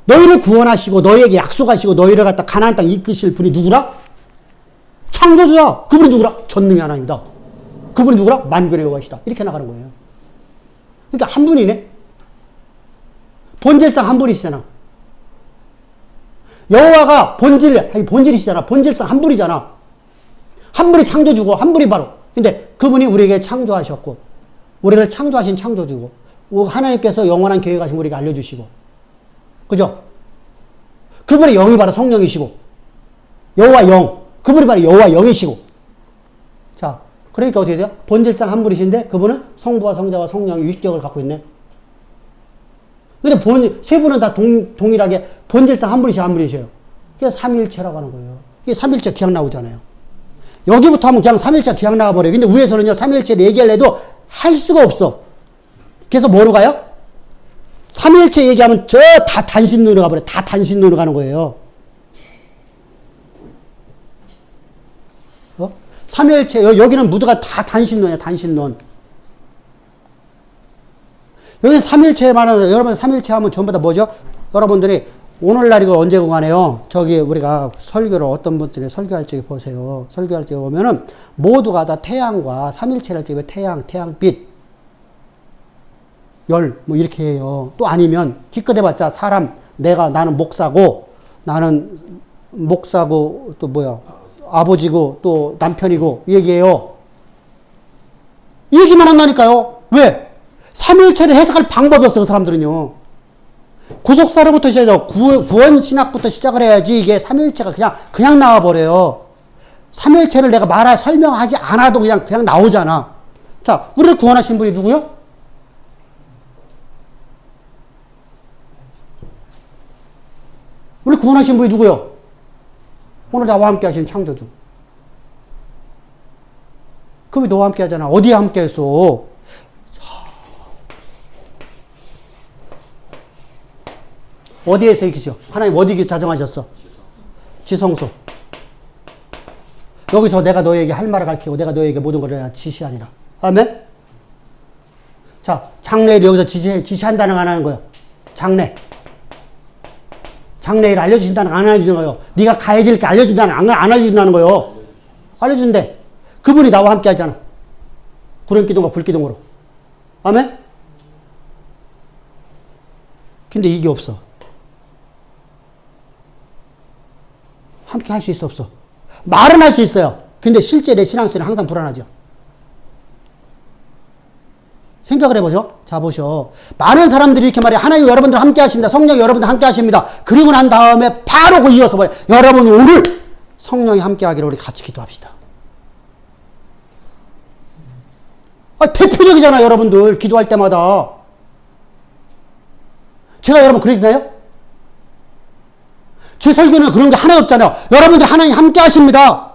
너희를 구원하시고 너희에게 약속하시고 너희를 갖다 가나안 땅 이끄실 분이 누구라? 창조주야. 그분이 누구라? 전능의 하나님이다. 그분이 누구라? 만군의 여호와시다. 이렇게 나가는 거예요. 그러니까 한 분이네. 본질상 한 분이시잖아. 여호와가 본질이시잖아. 본질상 한 분이잖아. 한 분이 창조주고 한 분이 바로. 근데 그분이 우리에게 창조하셨고 우리를 창조하신 창조주고 하나님께서 영원한 계획 하신 우리에게 알려주시고 그죠? 그분의 영이 바로 성령이시고 여호와 영, 그분이 바로 여호와 영이시고. 자, 그러니까 어떻게 돼요? 본질상 한 분이신데 그분은 성부와 성자와 성령의 위격을 갖고 있네. 근데 세 분은 다 동일하게 본질상 한 분이셔요. 그래서 삼위일체라고 하는 거예요. 이게 삼위일체 기억 나오잖아요. 여기부터 하면 그냥 삼위일체 기억 나와버려요. 근데 위에서는요, 삼위일체를 얘기하려도 할 수가 없어. 그래서 뭐로 가요? 삼위일체 얘기하면 저 다 단신론으로 가버려요. 다 단신론으로 가는 거예요. 삼위일체, 여기는 모두가 다 단신론이야, 단신론. 여기 삼일체 말하는, 여러분 삼일체 하면 전부 다 뭐죠? 여러분들이 오늘날 이거 언제고 간에요. 저기 우리가 설교를 어떤 분들이 설교할 적에 보세요. 설교할 적에 보면은 모두가 다 태양과 삼일체를 찍으면 태양빛, 열, 뭐 이렇게 해요. 또 아니면 기껏 해봤자 사람, 나는 목사고 또 뭐야? 아버지고 또 남편이고 얘기해요. 얘기만 한다니까요. 왜? 삼일체를 해석할 방법이 없어, 그 사람들은요. 구속사로부터 시작해서 구원 신학부터 시작을 해야지 이게 삼일체가 그냥 나와버려요. 삼일체를 내가 설명하지 않아도 그냥 나오잖아. 자, 우리를 구원하신 분이 누구요? 우리 구원하신 분이 누구요? 오늘 나와 함께 하신 창조주. 그럼 너와 함께 하잖아. 어디에 함께 했어? 어디에서 이기죠? 하나님 어디 자정하셨어? 지성소. 여기서 내가 너에게 할 말을 가르치고 내가 너에게 모든 걸 지시하니라. 아멘? 자, 장례일 여기서 지시한다는 거 안 하는 거예요. 장례일 알려주신다는 거 안 알려주는 거예요. 네가 가야 될 게 알려준다는 거 안 알려준다는 거예요. 알려준대. 그분이 나와 함께 하잖아. 구름기둥과 불기둥으로. 아멘? 근데 이게 없어. 함께 할 수 있어, 없어? 말은 할 수 있어요. 근데 실제 내 신앙생활은 항상 불안하죠. 생각을 해보죠. 자, 보셔. 많은 사람들이 이렇게 말해. 하나님 여러분들 함께 하십니다. 성령이 여러분들 함께 하십니다. 그리고 난 다음에 바로 그 이어서 말해. 여러분 오늘 성령이 함께 하기를 우리 같이 기도합시다. 대표적이잖아, 여러분들. 기도할 때마다. 제가 여러분 그랬나요? 제 설교는 그런 게 하나 없잖아요. 여러분들 하나님 함께 하십니다.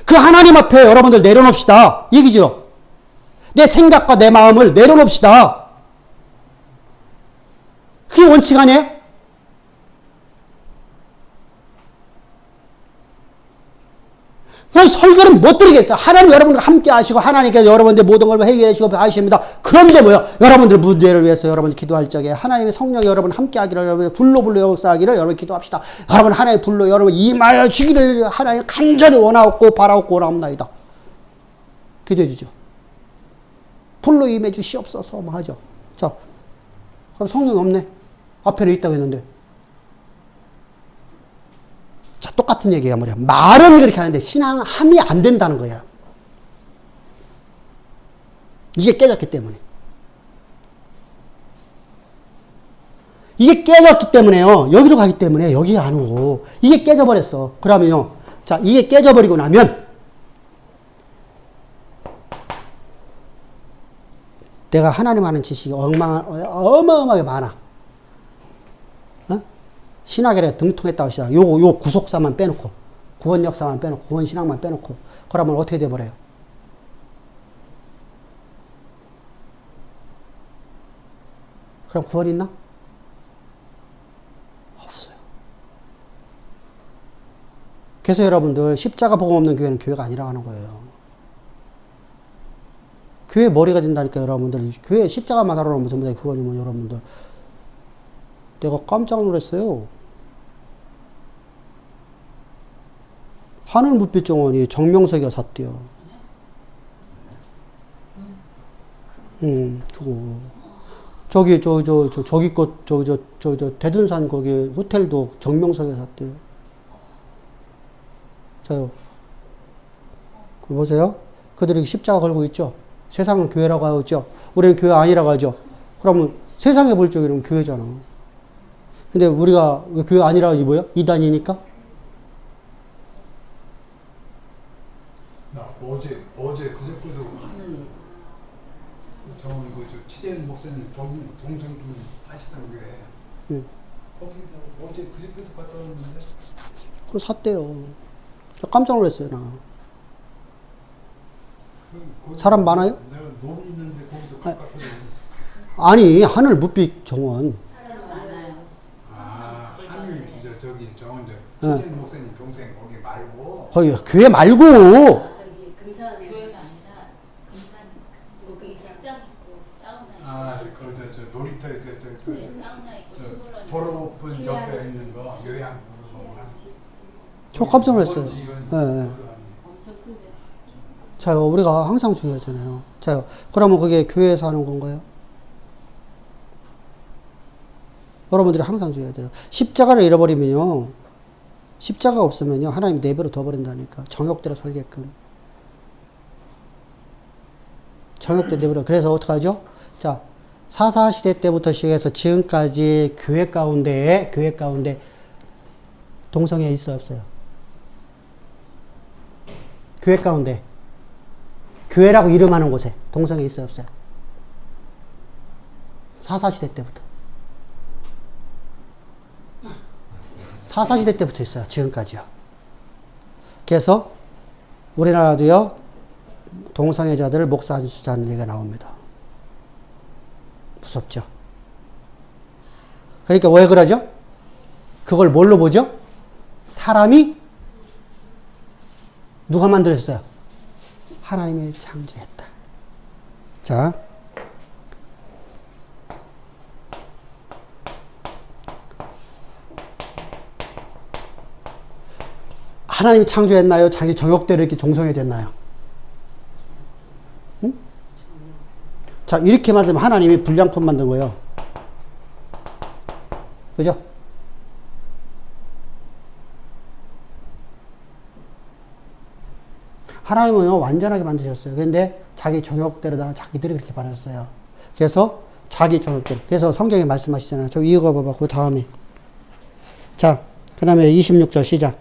그 하나님 앞에 여러분들 내려놓읍시다. 얘기죠. 내 생각과 내 마음을 내려놓읍시다. 그게 원칙 아니에요? 그럼 설교는 못 드리겠어요. 하나님 여러분과 함께 하시고 하나님께서 여러분들 모든 걸 해결해 주시고 하십니다. 그런데 뭐요? 여러분들 문제를 위해서 여러분이 기도할 적에 하나님의 성령이 여러분 함께 하기를, 여러분 불로 역사하기를 여러분 기도합시다. 여러분 하나님의 불로 여러분 임하여 주기를 하나님 간절히 원하옵고 바라옵고 원하옵나이다. 기도해 주죠. 불로 임해 주시옵소서 뭐 하죠. 자, 그럼 성령이 없네. 앞에는 있다고 했는데. 자, 똑같은 얘기야 뭐냐. 말은 그렇게 하는데 신앙함이 안 된다는 거야. 이게 깨졌기 때문에. 이게 깨졌기 때문에요. 여기로 가기 때문에 여기 안 오고. 이게 깨져버렸어. 그러면요. 자, 이게 깨져버리고 나면 내가 하나님 아는 지식이 어마어마하게 많아. 어? 신학에 등통했다고 시작. 요 구속사만 빼놓고, 구원 역사만 빼놓고, 구원 신학만 빼놓고, 그러면 어떻게 돼버려요? 그럼 구원 있나? 없어요. 그래서 여러분들 십자가 복음 없는 교회는 교회가 아니라고 하는 거예요. 교회 머리가 된다니까 여러분들. 교회 십자가만 하러 오면 전부 다 구원이면 여러분들. 내가 깜짝 놀랐어요. 하늘무빛정원이 정명석이가 샀대요. 주고. 저기 대둔산 거기 호텔도 정명석이가 샀대요. 자요. 그 보세요. 그들이 십자가 걸고 있죠. 세상은 교회라고 하고 있죠. 우리는 교회 아니라고 하죠. 그러면 세상에 볼 적에는 교회잖아. 근데 우리가 왜 교회 아니라고 뭐야? 이단이니까? 나 어제 그저께도 저는 최재현 목사님 동생분 하시던 게 어제 그저께도 갔다 왔는데 그거 샀대요. 깜짝 놀랐어요, 나. 사람 많아요? 내가 놀이 있는데 거기서 가깝거든. 아니, 하늘 무빛 정원. 사람 많아요. 아, 하늘 저기 정원 최재현 목사님 동생 거기 말고 거기 교회 말고. 저기 금산 교회가 아니라 금산 거기 식당 있고 사우나 있고. 저 놀이터 네, 사우나 있고 시골 도로분 옆에 있는 거 요양 저 깜짝 놀랐어요. 예, 예. 엄청 큰데. 자요, 우리가 항상 중요하잖아요. 자요, 그러면 그게 교회에서 하는 건가요? 여러분들이 항상 중요해야 돼요. 십자가를 잃어버리면요, 십자가 없으면요, 하나님 내버려 둬버린다니까. 정욕대로 살게끔. 정욕대 내버려. 그래서 어떡하죠? 자, 사사시대 때부터 시작해서 지금까지 교회 가운데 동성애 있어요, 없어요? 교회 가운데. 교회라고 이름하는 곳에 동성애 있어요, 없어요? 사사시대 때부터. 사사시대 때부터 있어요, 지금까지요. 그래서 우리나라도요, 동성애자들을 목사 안 주자는 얘기가 나옵니다. 무섭죠? 그러니까 왜 그러죠? 그걸 뭘로 보죠? 사람이 누가 만들었어요? 하나님이 창조했다. 자, 하나님이 창조했나요? 자기 정욕대로 이렇게 종성해졌나요? 응? 자, 이렇게 만들면 하나님이 불량품 만든 거예요. 그죠? 하나님은 완전하게 만드셨어요. 그런데 자기 정욕대로다가 자기들이 그렇게 받았어요. 그래서 자기 정욕대로. 그래서 성경에 말씀하시잖아요. 저 이거 봐봐. 그 다음에. 자, 그 다음에 26절 시작.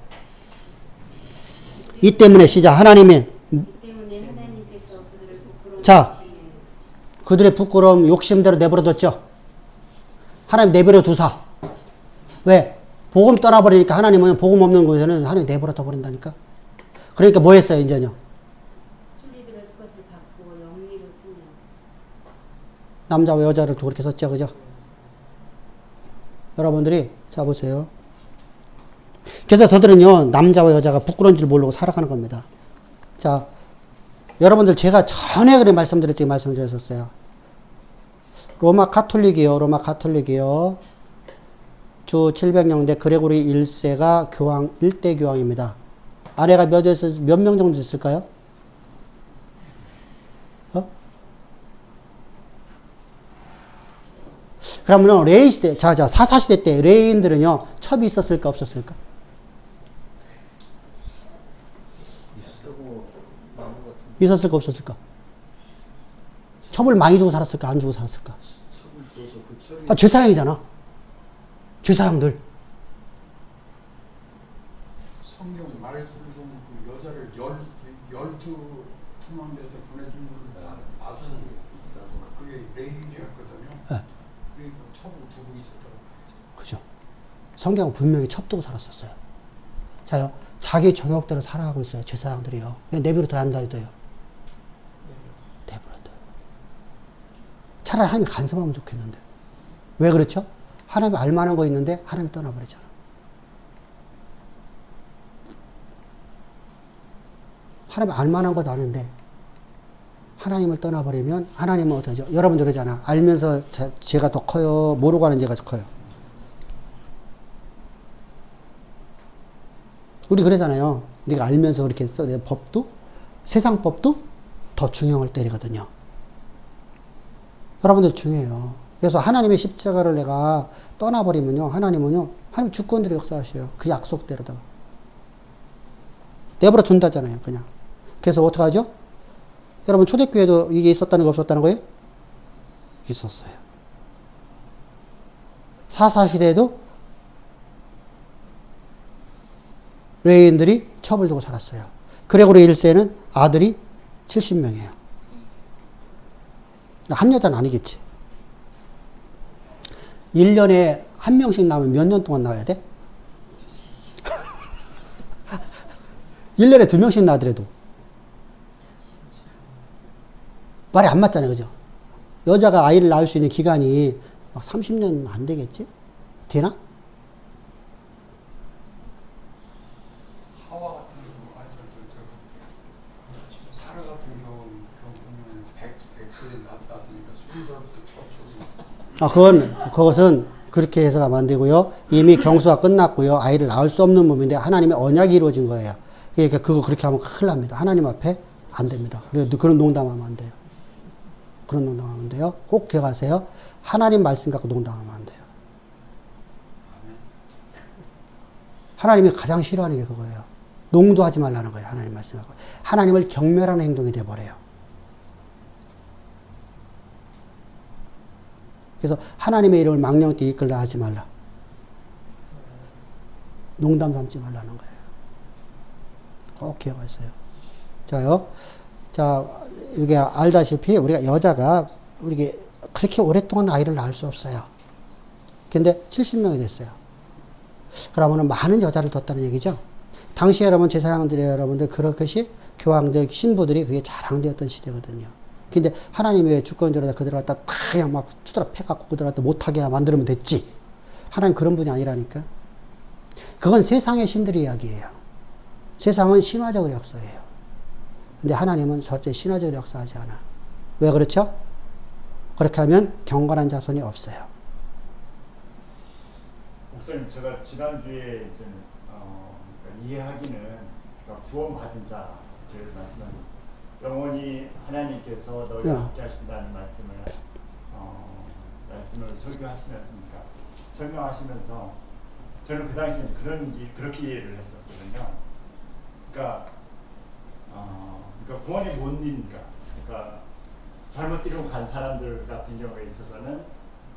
이 때문에 시작. 하나님이. 때문에 하나님께서 그들을 부끄러운 자, 그들의 부끄러움 욕심대로 내버려뒀죠. 하나님 내버려 두사. 왜? 복음 떠나버리니까 하나님은 복음 없는 곳에는 하나님 내버려 둬버린다니까. 그러니까 뭐 했어요, 이제는요? 순리들에서 것을 받고 영리로 쓰면 남자와 여자를 또 그렇게 썼죠, 그죠? 여러분들이, 자, 보세요. 그래서 저들은요, 남자와 여자가 부끄러운 줄 모르고 살아가는 겁니다. 자, 여러분들 제가 전에 그래 말씀드렸었어요. 로마 가톨릭이요. 주 700년대 그레고리 1세가 교황, 1대 교황입니다. 아내가 몇 명 정도 됐을까요? 그러면요, 레인 시대, 사사시대 때 레인들은요, 첩이 있었을까, 없었을까? 있었을까, 없었을까? 첩을 많이 주고 살았을까, 안 주고 살았을까? 아, 죄사형이잖아. 죄사형들. 성경 말씀을 보면 그 여자를 12투망돼서 보내준 걸 봐서 그게 레인이었거든요. 네. 그리고 첩을 두고 있었다고 봐야죠. 그죠? 성경은 분명히 첩두고 살았었어요. 자요, 자기 정욕대로 살아가고 있어요, 죄사형들이요. 내버려 둬야 한다 해도요. 내버려 둬. 차라리 하나님이 간섭하면 좋겠는데. 왜 그렇죠? 하나님이 알만한 거 있는데 하나님이 떠나버리잖아. 하나님이 알만한 것도 아는데 하나님을 떠나버리면 하나님은 어떠죠? 여러분들 그러잖아. 알면서 죄가 더 커요? 모르고 하는 죄가 더 커요? 우리 그러잖아요. 네가 알면서 그렇게 써. 내 법도 세상 법도 더 중형을 때리거든요. 여러분들 중요해요. 그래서 하나님의 십자가를 내가 떠나버리면요, 하나님 주권대로 역사하셔요. 그 약속대로다가 내버려 둔다잖아요, 그냥. 그래서 어떡하죠? 여러분 초대교회도 이게 있었다는 거 없었다는 거예요? 있었어요. 사사시대에도 레인들이 첩을 두고 살았어요. 그레고리 1세는 아들이 70명이에요. 한 여자는 아니겠지. 1년에 한 명씩 나오면 몇 년 동안 나와야 돼? 1년에 2명씩 나더라도. 말이 안 맞잖아요, 그죠? 여자가 아이를 낳을 수 있는 기간이 막 30년 안 되겠지? 되나? 하와 같은 경우, 사라 같은 경우는 100세에 낳았으니까 20살부터 첩초기 그것은 그렇게 해서가 안 되고요. 이미 경수가 끝났고요. 아이를 낳을 수 없는 몸인데 하나님의 언약이 이루어진 거예요. 그러니까 그거 그렇게 하면 큰일 납니다. 하나님 앞에 안 됩니다. 그래도 그런 농담하면 안 돼요. 그런 농담하면 안 돼요. 꼭 기억하세요. 하나님 말씀 갖고 농담하면 안 돼요. 하나님이 가장 싫어하는 게 그거예요. 농도하지 말라는 거예요. 하나님 말씀 갖고. 하나님을 경멸하는 행동이 돼버려요. 그래서 하나님의 이름을 망령되이 이끌라 하지 말라. 농담 삼지 말라는 거예요. 꼭 기억하세요. 자요. 자, 이게 알다시피 우리가 여자가 우리 그렇게 오랫동안 아이를 낳을 수 없어요. 근데 70명이 됐어요. 그러면은 많은 여자를 뒀다는 얘기죠. 당시 여러분, 제사장들의 여러분들, 그렇듯이 교황들, 신부들이 그게 자랑되었던 시대거든요. 근데 하나님이 왜 주권적으로 그들을 갖다 그냥 막 투드라 패갖고 그들을 갖다 못하게 만들면 됐지. 하나님 그런 분이 아니라니까. 그건 세상의 신들의 이야기예요. 세상은 신화적으로 역사예요. 근데 하나님은 절대 신화적으로 역사하지 않아. 왜 그렇죠? 그렇게 하면 경건한 자손이 없어요. 목사님, 제가 지난주에 이제 그러니까 이해하기는 그러니까 구원받은 자를 말씀합니다. 영원히 하나님께서 너희와 함께 하신다는 말씀을 설명하시면서 저는 그 당시에 그렇게 이해를 했었거든요. 그러니까 구원이 뭔 일입니까? 그러니까 잘못 뒤로 간 사람들 같은 경우에 있어서는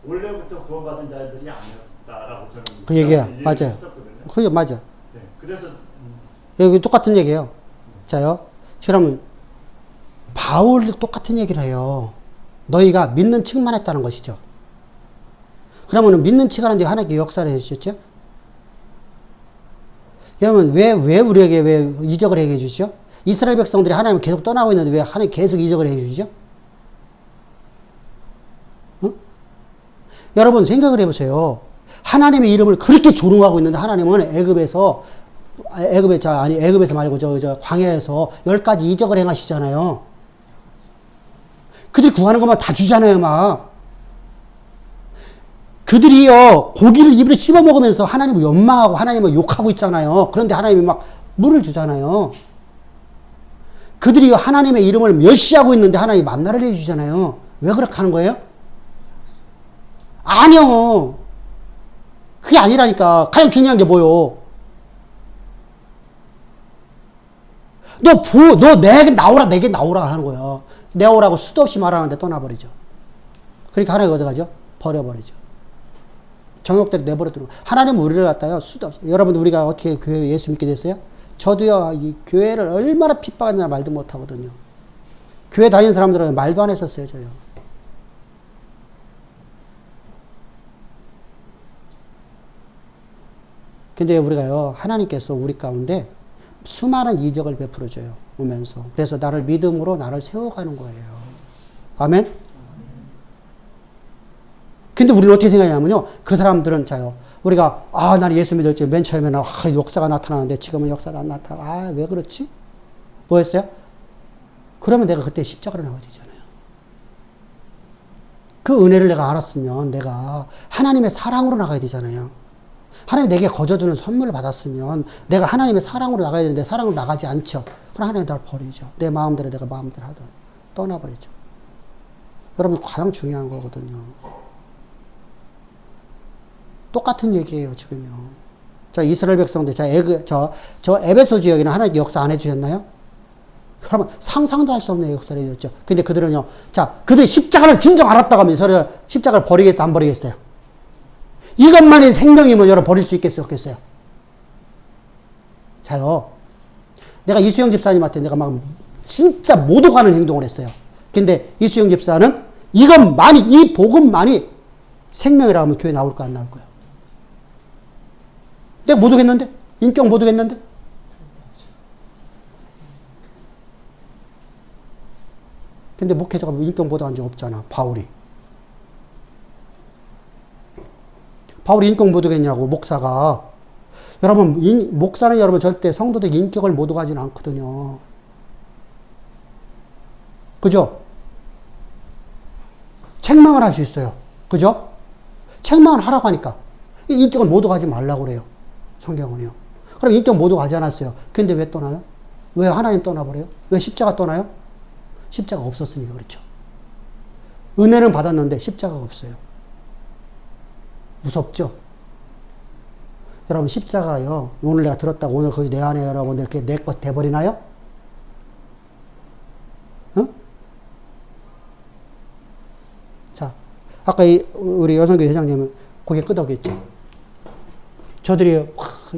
원래부터 구원받은 자들이 아니었다라고 저는 그 얘기야. 맞아요. 그게 맞아. 네, 그래서 여기 똑같은 얘기예요. 자요. 그러면 바울도 똑같은 얘기를 해요. 너희가 믿는 척만 했다는 것이죠. 그러면 믿는 척 하는데 하나님께 역사를 해주셨죠? 여러분, 왜 우리에게 왜 이적을 해 주시죠? 이스라엘 백성들이 하나님을 계속 떠나고 있는데 왜 하나님 계속 이적을 해 주시죠? 응? 여러분, 생각을 해보세요. 하나님의 이름을 그렇게 조롱하고 있는데 하나님은 애굽에서 말고 저 광야에서 10가지 이적을 행하시잖아요. 그들이 구하는 것만 다 주잖아요, 막. 그들이요, 고기를 입으로 씹어 먹으면서 하나님을 원망하고 하나님을 욕하고 있잖아요. 그런데 하나님이 막 물을 주잖아요. 그들이 하나님의 이름을 멸시하고 있는데 하나님이 만나를 해주잖아요. 왜 그렇게 하는 거예요? 아니요. 그게 아니라니까. 가장 중요한 게 뭐요? 너 내게 나오라 하는 거야. 내오라고 수도 없이 말하는데 떠나버리죠. 그러니까 하나님 어디 가죠? 버려버리죠. 정욕대로 내버려두는 거예요. 하나님은 우리를 갖다요, 수도 없이. 여러분, 우리가 어떻게 교회 예수 믿게 됐어요? 저도요, 이 교회를 얼마나 핍박하느냐 말도 못하거든요. 교회 다니는 사람들은 말도 안 했었어요, 저요. 근데 우리가요, 하나님께서 우리 가운데 수많은 이적을 베풀어줘요, 오면서. 그래서 나를 믿음으로 나를 세워가는 거예요. 아멘? 근데 우리는 어떻게 생각하냐면요, 그 사람들은 자요, 우리가, 나는 예수 믿을지 맨 처음에는, 역사가 나타나는데 지금은 역사가 안 나타나. 왜 그렇지? 뭐 했어요? 그러면 내가 그때 십자가를 나가야 되잖아요. 그 은혜를 내가 알았으면 내가 하나님의 사랑으로 나가야 되잖아요. 하나님 내게 거저주는 선물을 받았으면 내가 하나님의 사랑으로 나가야 되는데 사랑으로 나가지 않죠. 그럼 하나님 나를 버리죠. 내 마음대로 내가 마음대로 하든 떠나버리죠. 여러분, 가장 중요한 거거든요. 똑같은 얘기예요, 지금요. 자, 이스라엘 백성들, 저 에베소 지역에는 하나님 역사 안 해주셨나요? 그러면 상상도 할 수 없는 역사를 해줬죠. 근데 그들은요, 그들이 십자가를 진정 알았다고 하면 십자가를 버리겠어요, 안 버리겠어요? 이것만이 생명이면 여러분 버릴 수 있겠어요, 없겠어요? 자요, 내가 이수영 집사님한테 내가 막 진짜 못 오가는 행동을 했어요. 근데 이수영 집사는 이 복음만이 생명이라고 하면 교회 나올까 안 나올 거야? 내가 못 오겠는데? 인격 못 오겠는데? 근데 목회자가 인격 못 한 적 없잖아, 바울이 인격 못 오겠냐고, 목사가. 여러분, 목사는 여러분 절대 성도들 인격을 못 오가지는 않거든요. 그죠? 책망을 할 수 있어요. 그죠? 책망을 하라고 하니까. 인격을 모두 가지 말라고 그래요. 성경은요. 그럼 인격 모두 가지 않았어요. 근데 왜 떠나요? 왜 하나님 떠나버려요? 왜 십자가 떠나요? 십자가 없었으니까 그렇죠. 은혜는 받았는데 십자가가 없어요. 무섭죠? 여러분 십자가요. 오늘 내가 들었다고 오늘 거기 내 안에 여러분들 이렇게 내 것 돼버리나요? 응? 자, 아까 우리 여성교회 회장님은 고개 끄덕였죠. 저들이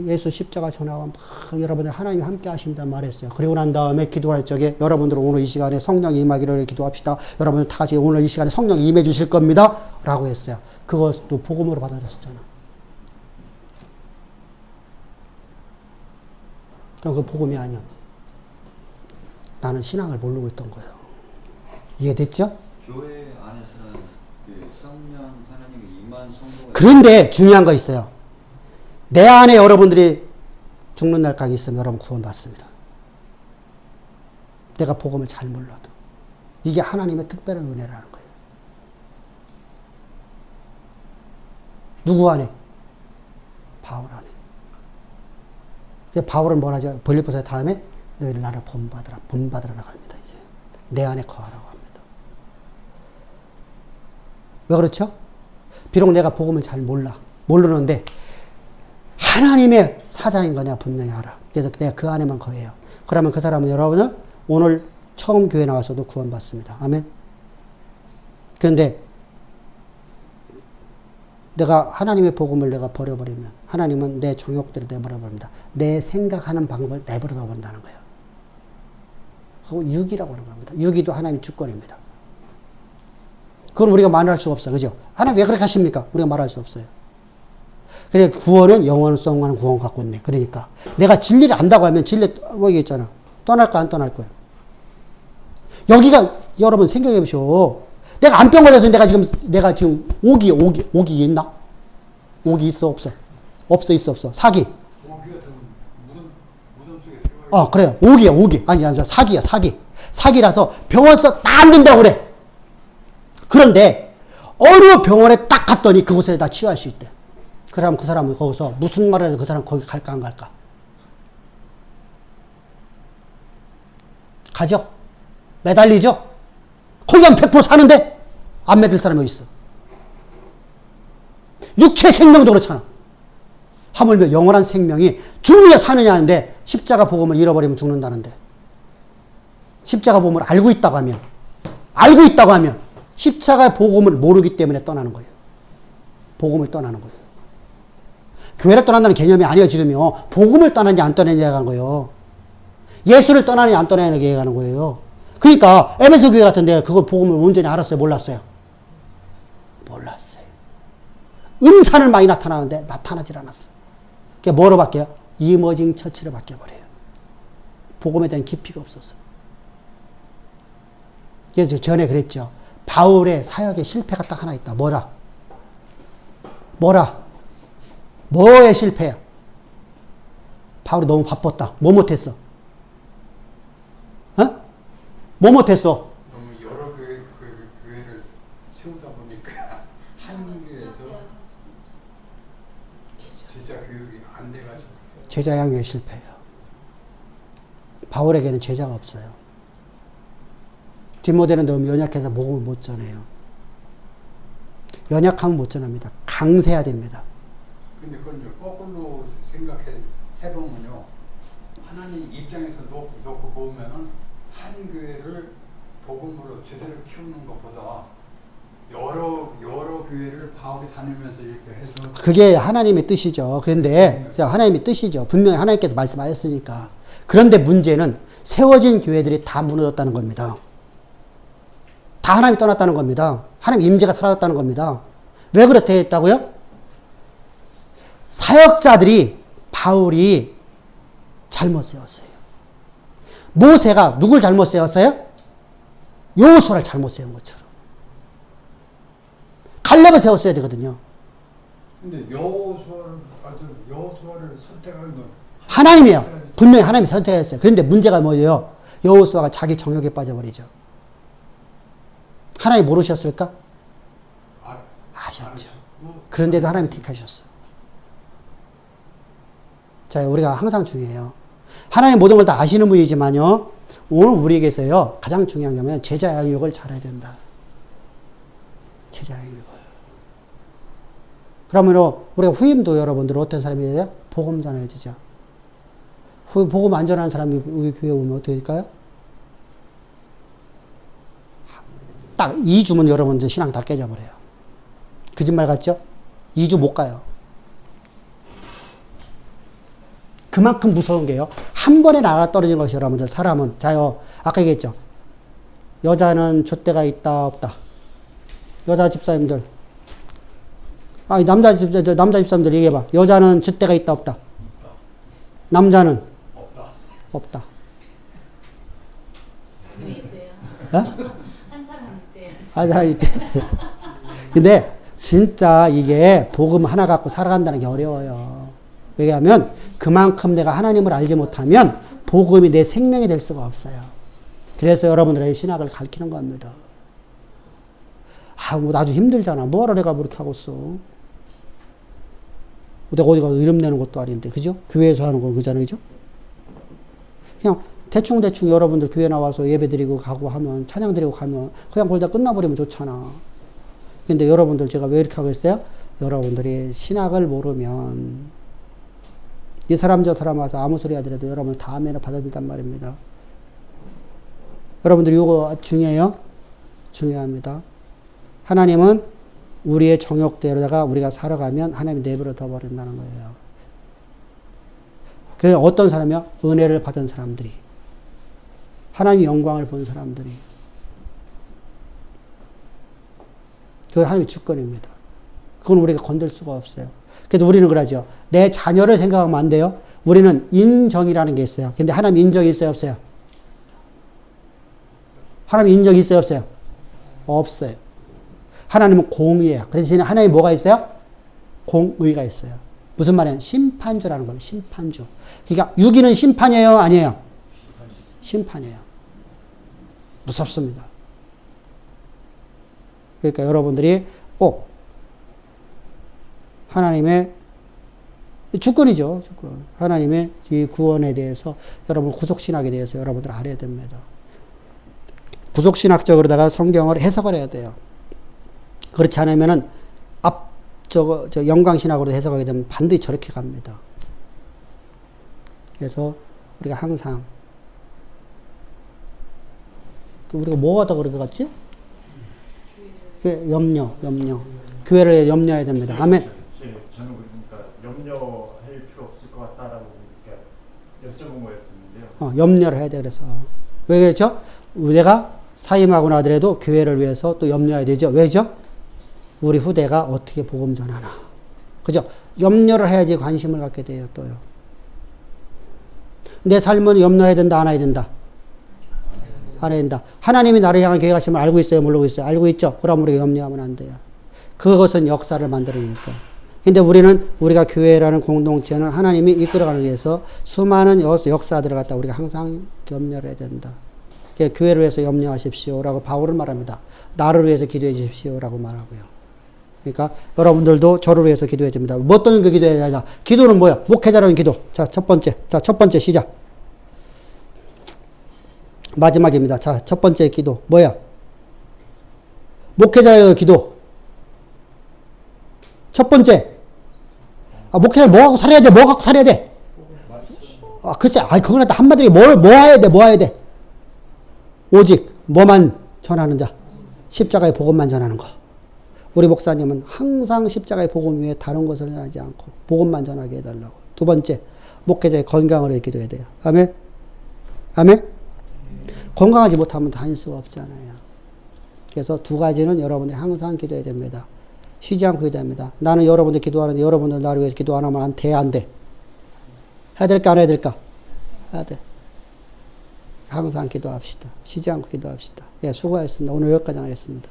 예수 십자가 전하고 막 여러분들 하나님 함께 하신다는 말했어요. 그리고 난 다음에 기도할 적에 여러분들은 오늘 이 시간에 성령이 임하기를 기도합시다. 여러분들 다 같이 오늘 이 시간에 성령이 임해 주실 겁니다. 라고 했어요. 그것도 복음으로 받아들였었잖아. 그럼 그 복음이 아니야. 나는 신앙을 모르고 있던 거예요. 이해됐죠? 교회 안에서는 그 성령 하나님의 임한 성도가 그런데 중요한 거 있어요. 내 안에 여러분들이 죽는 날까지 있으면 여러분 구원받습니다. 내가 복음을 잘 몰라도. 이게 하나님의 특별한 은혜라는 거예요. 누구 안에? 바울 안에. 바울은 뭐라 하죠? 빌립보서 다음에 너희를 나를 본받으라. 본받으라고 합니다. 이제 내 안에 거하라고 합니다. 왜 그렇죠? 비록 내가 복음을 잘 모르는데 하나님의 사자인 거 내가 분명히 알아. 그래서 내가 그 안에만 거해요. 그러면 그 사람은 여러분은 오늘 처음 교회 나와서도 구원받습니다. 아멘. 그런데 내가 하나님의 복음을 내가 버려버리면 하나님은 내 정욕들을 내버려버립니다. 내 생각하는 방법을 내버려 본다는 거예요. 그거 유기라고 하는 겁니다. 유기도 하나님의 주권입니다. 그건 우리가 말할 수 없어요. 그죠? 하나님 왜 그렇게 하십니까? 우리가 말할 수 없어요. 그래, 구원은 영원성하는 구원 갖고 있네. 그러니까. 내가 진리를 안다고 하면 진리, 뭐 얘기했잖아. 떠날까, 안 떠날 거야. 여기가, 여러분 생각해 보시오. 내가 암병 걸려서 내가 지금 오기 있나? 오기 있어, 없어? 없어, 있어, 없어. 사기. 오기 같은 무덤 속에 들어가. 그래요. 오기. 아니, 사기야, 사기. 사기라서 병원에서 다 안 된다고 그래. 그런데, 어느 병원에 딱 갔더니 그곳에 다 치유할 수 있대. 그러면 그 사람은 거기서 무슨 말을 해도 그 사람 거기 갈까 안 갈까? 가죠? 매달리죠? 거기 가면 100% 사는데 안 매들 사람이 어디 있어? 육체 생명도 그렇잖아. 하물며 영원한 생명이 죽느냐 사느냐 하는데 십자가 복음을 잃어버리면 죽는다는데 십자가 복음을 알고 있다고 하면 십자가 복음을 모르기 때문에 떠나는 거예요. 복음을 떠나는 거예요. 교회를 떠난다는 개념이 아니에요, 지금요. 복음을 떠나는지 안 떠나는지 얘기하는 거예요. 예수를 떠나는지 안 떠나는지 얘기하는 거예요. 그러니까, 에베소 교회 같은 데 그걸 복음을 온전히 알았어요, 몰랐어요? 몰랐어요. 은사는 많이 나타나는데 나타나질 않았어. 그게 뭐로 바뀌어요? 이머징 처치로 바뀌어버려요. 복음에 대한 깊이가 없었어. 그래서 전에 그랬죠. 바울의 사역의 실패가 딱 하나 있다. 뭐의 실패야? 바울이 너무 바빴다. 뭐 못했어? 뭐 못했어? 너무 여러 교회를 세우다 보니까 한 교회에서 제자 교육이 안 돼가지고. 제자 양육의 실패예요. 바울에게는 제자가 없어요. 디모데는 너무 연약해서 복음을 못 전해요. 연약하면 못 전합니다. 강세해야 됩니다. 근데 그걸 이제 거꾸로 해보면요. 하나님 입장에서 놓고 보면은 한 교회를 복음으로 제대로 키우는 것보다 여러 교회를 바울이 다니면서 이렇게 해서 그게 하나님의 뜻이죠. 그런데 하나님의 뜻이죠. 분명히 하나님께서 말씀하셨으니까. 그런데 문제는 세워진 교회들이 다 무너졌다는 겁니다. 다 하나님이 떠났다는 겁니다. 하나님 임재가 사라졌다는 겁니다. 왜 그렇게 했다고요? 사역자들이 바울이 잘못 세웠어요. 모세가 누굴 잘못 세웠어요? 여호수아를 잘못 세운 것처럼. 갈렙을 세웠어야 되거든요. 근데 여호수아를 선택한 건 하나님이에요. 분명히 하나님이 선택했어요. 그런데 문제가 뭐예요? 여호수아가 자기 정욕에 빠져버리죠. 하나님 모르셨을까? 아셨죠. 그런데도 하나님이 택하셨어. 자, 우리가 항상 중요해요. 하나님 모든 걸 다 아시는 분이지만요. 오늘 우리에게서요. 가장 중요한 게 뭐냐면 제자 양육을 잘해야 된다. 제자 양육을. 그러면 우리가 후임도 여러분들 어떤 사람이에요? 복음 전해야 되죠. 복음 안 전하는 사람이 우리 교회 오면 어떻게 될까요? 딱 2주면 여러분들 신앙 다 깨져버려요. 거짓말 같죠? 2주 못 가요. 그만큼 무서운 게요. 한 번에 나가 떨어진 것이 여러분들 사람은 자요. 아까 얘기했죠. 여자는 줏대가 있다 없다. 여자 집사님들. 남자 집사님들 얘기해봐. 여자는 줏대가 있다 없다. 남자는 없다. 왜 있대요? 어? 한 사람 있대요. 한 사람 있대. 근데 진짜 이게 복음 하나 갖고 살아간다는 게 어려워요. 왜냐하면 그만큼 내가 하나님을 알지 못하면 복음이 내 생명이 될 수가 없어요. 그래서 여러분들의 신학을 가르치는 겁니다. 뭐 아주 힘들잖아. 뭐하러 내가 그렇게 하고 있어. 내가 어디 가서 이름 내는 것도 아닌데, 그죠? 교회에서 하는 건 그잖아요, 그죠? 그냥 대충 여러분들 교회 나와서 예배 드리고 가고 하면, 찬양 드리고 가면, 그냥 거기다 끝나버리면 좋잖아. 근데 여러분들 제가 왜 이렇게 하고 있어요? 여러분들이 신학을 모르면, 이 사람 저 사람 와서 아무 소리 하더라도 여러분 다 아멘을 받아야 된단 말입니다. 여러분들 이거 중요해요? 중요합니다. 하나님은 우리의 정욕대로다가 우리가 살아가면 하나님이 내버려 둬버린다는 거예요. 그 어떤 사람이요? 은혜를 받은 사람들이. 하나님의 영광을 본 사람들이. 그게 하나님의 주권입니다. 그건 우리가 건들 수가 없어요. 그래도 우리는 그러죠. 내 자녀를 생각하면 안 돼요. 우리는 인정이라는 게 있어요. 근데 하나님 인정이 있어요, 없어요? 하나님 인정이 있어요, 없어요? 없어요. 하나님은 공의예요. 그래서 하나님 뭐가 있어요? 공의가 있어요. 무슨 말이에요? 심판주라는 거예요. 심판주. 그러니까 유기는 심판이에요, 아니에요? 심판이에요. 무섭습니다. 그러니까 여러분들이 꼭 하나님의 주권이죠. 주권. 하나님의 이 구원에 대해서 여러분 구속신학에 대해서 여러분들 알아야 됩니다. 구속신학적으로다가 성경을 해석을 해야 돼요. 그렇지 않으면은 영광신학으로 해석하게 되면 반드시 저렇게 갑니다. 그래서 우리가 항상 우리가 뭐 하다 그렇게 갔지? 염려. 교회를 염려해야 됩니다. 아멘. 저는 그러니까 염려할 필요 없을 것 같다라고 여쭤본 거였었는데요. 염려를 해야 돼. 그래서 왜 그렇죠? 내가 사임하고 나더라도 교회를 위해서 또 염려해야 되죠. 왜죠? 우리 후대가 어떻게 복음 전하나. 그죠? 염려를 해야지 관심을 갖게 돼요. 또요. 내 삶은 염려해야 된다, 안 해야 된다? 안 해야 된다. 하나님이 나를 향한 계획하심을 알고 있어요, 모르고 있어요? 알고 있죠? 그럼 우리가 염려하면 안 돼요. 그것은 역사를 만들어내니까. 근데 우리가 교회라는 공동체는 하나님이 이끌어가는 데서 수많은 역사들을 갖다 우리가 항상 염려를 해야 된다. 교회를 위해서 염려하십시오라고 바울은 말합니다. 나를 위해서 기도해 주십시오라고 말하고요. 그러니까 여러분들도 저를 위해서 기도해야 됩니다. 뭐 어떤 거 기도해야 되냐? 기도는 뭐야? 목회자라는 기도. 자, 첫 번째 시작. 마지막입니다. 자, 첫 번째 기도. 뭐야? 목회자의 기도. 첫 번째. 목회자를 뭐 하고 살아야 돼? 뭐 갖고 살아야 돼? 글쎄, 그건 한마디로 뭐 해야 돼? 오직 뭐만 전하는 자. 십자가의 복음만 전하는 거. 우리 목사님은 항상 십자가의 복음 위에 다른 것을 전하지 않고 복음만 전하게 해달라고. 두 번째, 목회자의 건강을 위해 기도해야 돼요. 아멘? 아멘? 건강하지 못하면 다닐 수가 없잖아요. 그래서 두 가지는 여러분들이 항상 기도해야 됩니다. 쉬지 않고 기도해야 됩니다. 나는 여러분들 기도하는데 여러분들 나를 위해서 기도 안 하면 안 돼, 안 돼? 해야 될까, 안 해야 될까? 해야 돼. 항상 기도합시다. 쉬지 않고 기도합시다. 예, 수고하셨습니다. 오늘 여기까지 하겠습니다.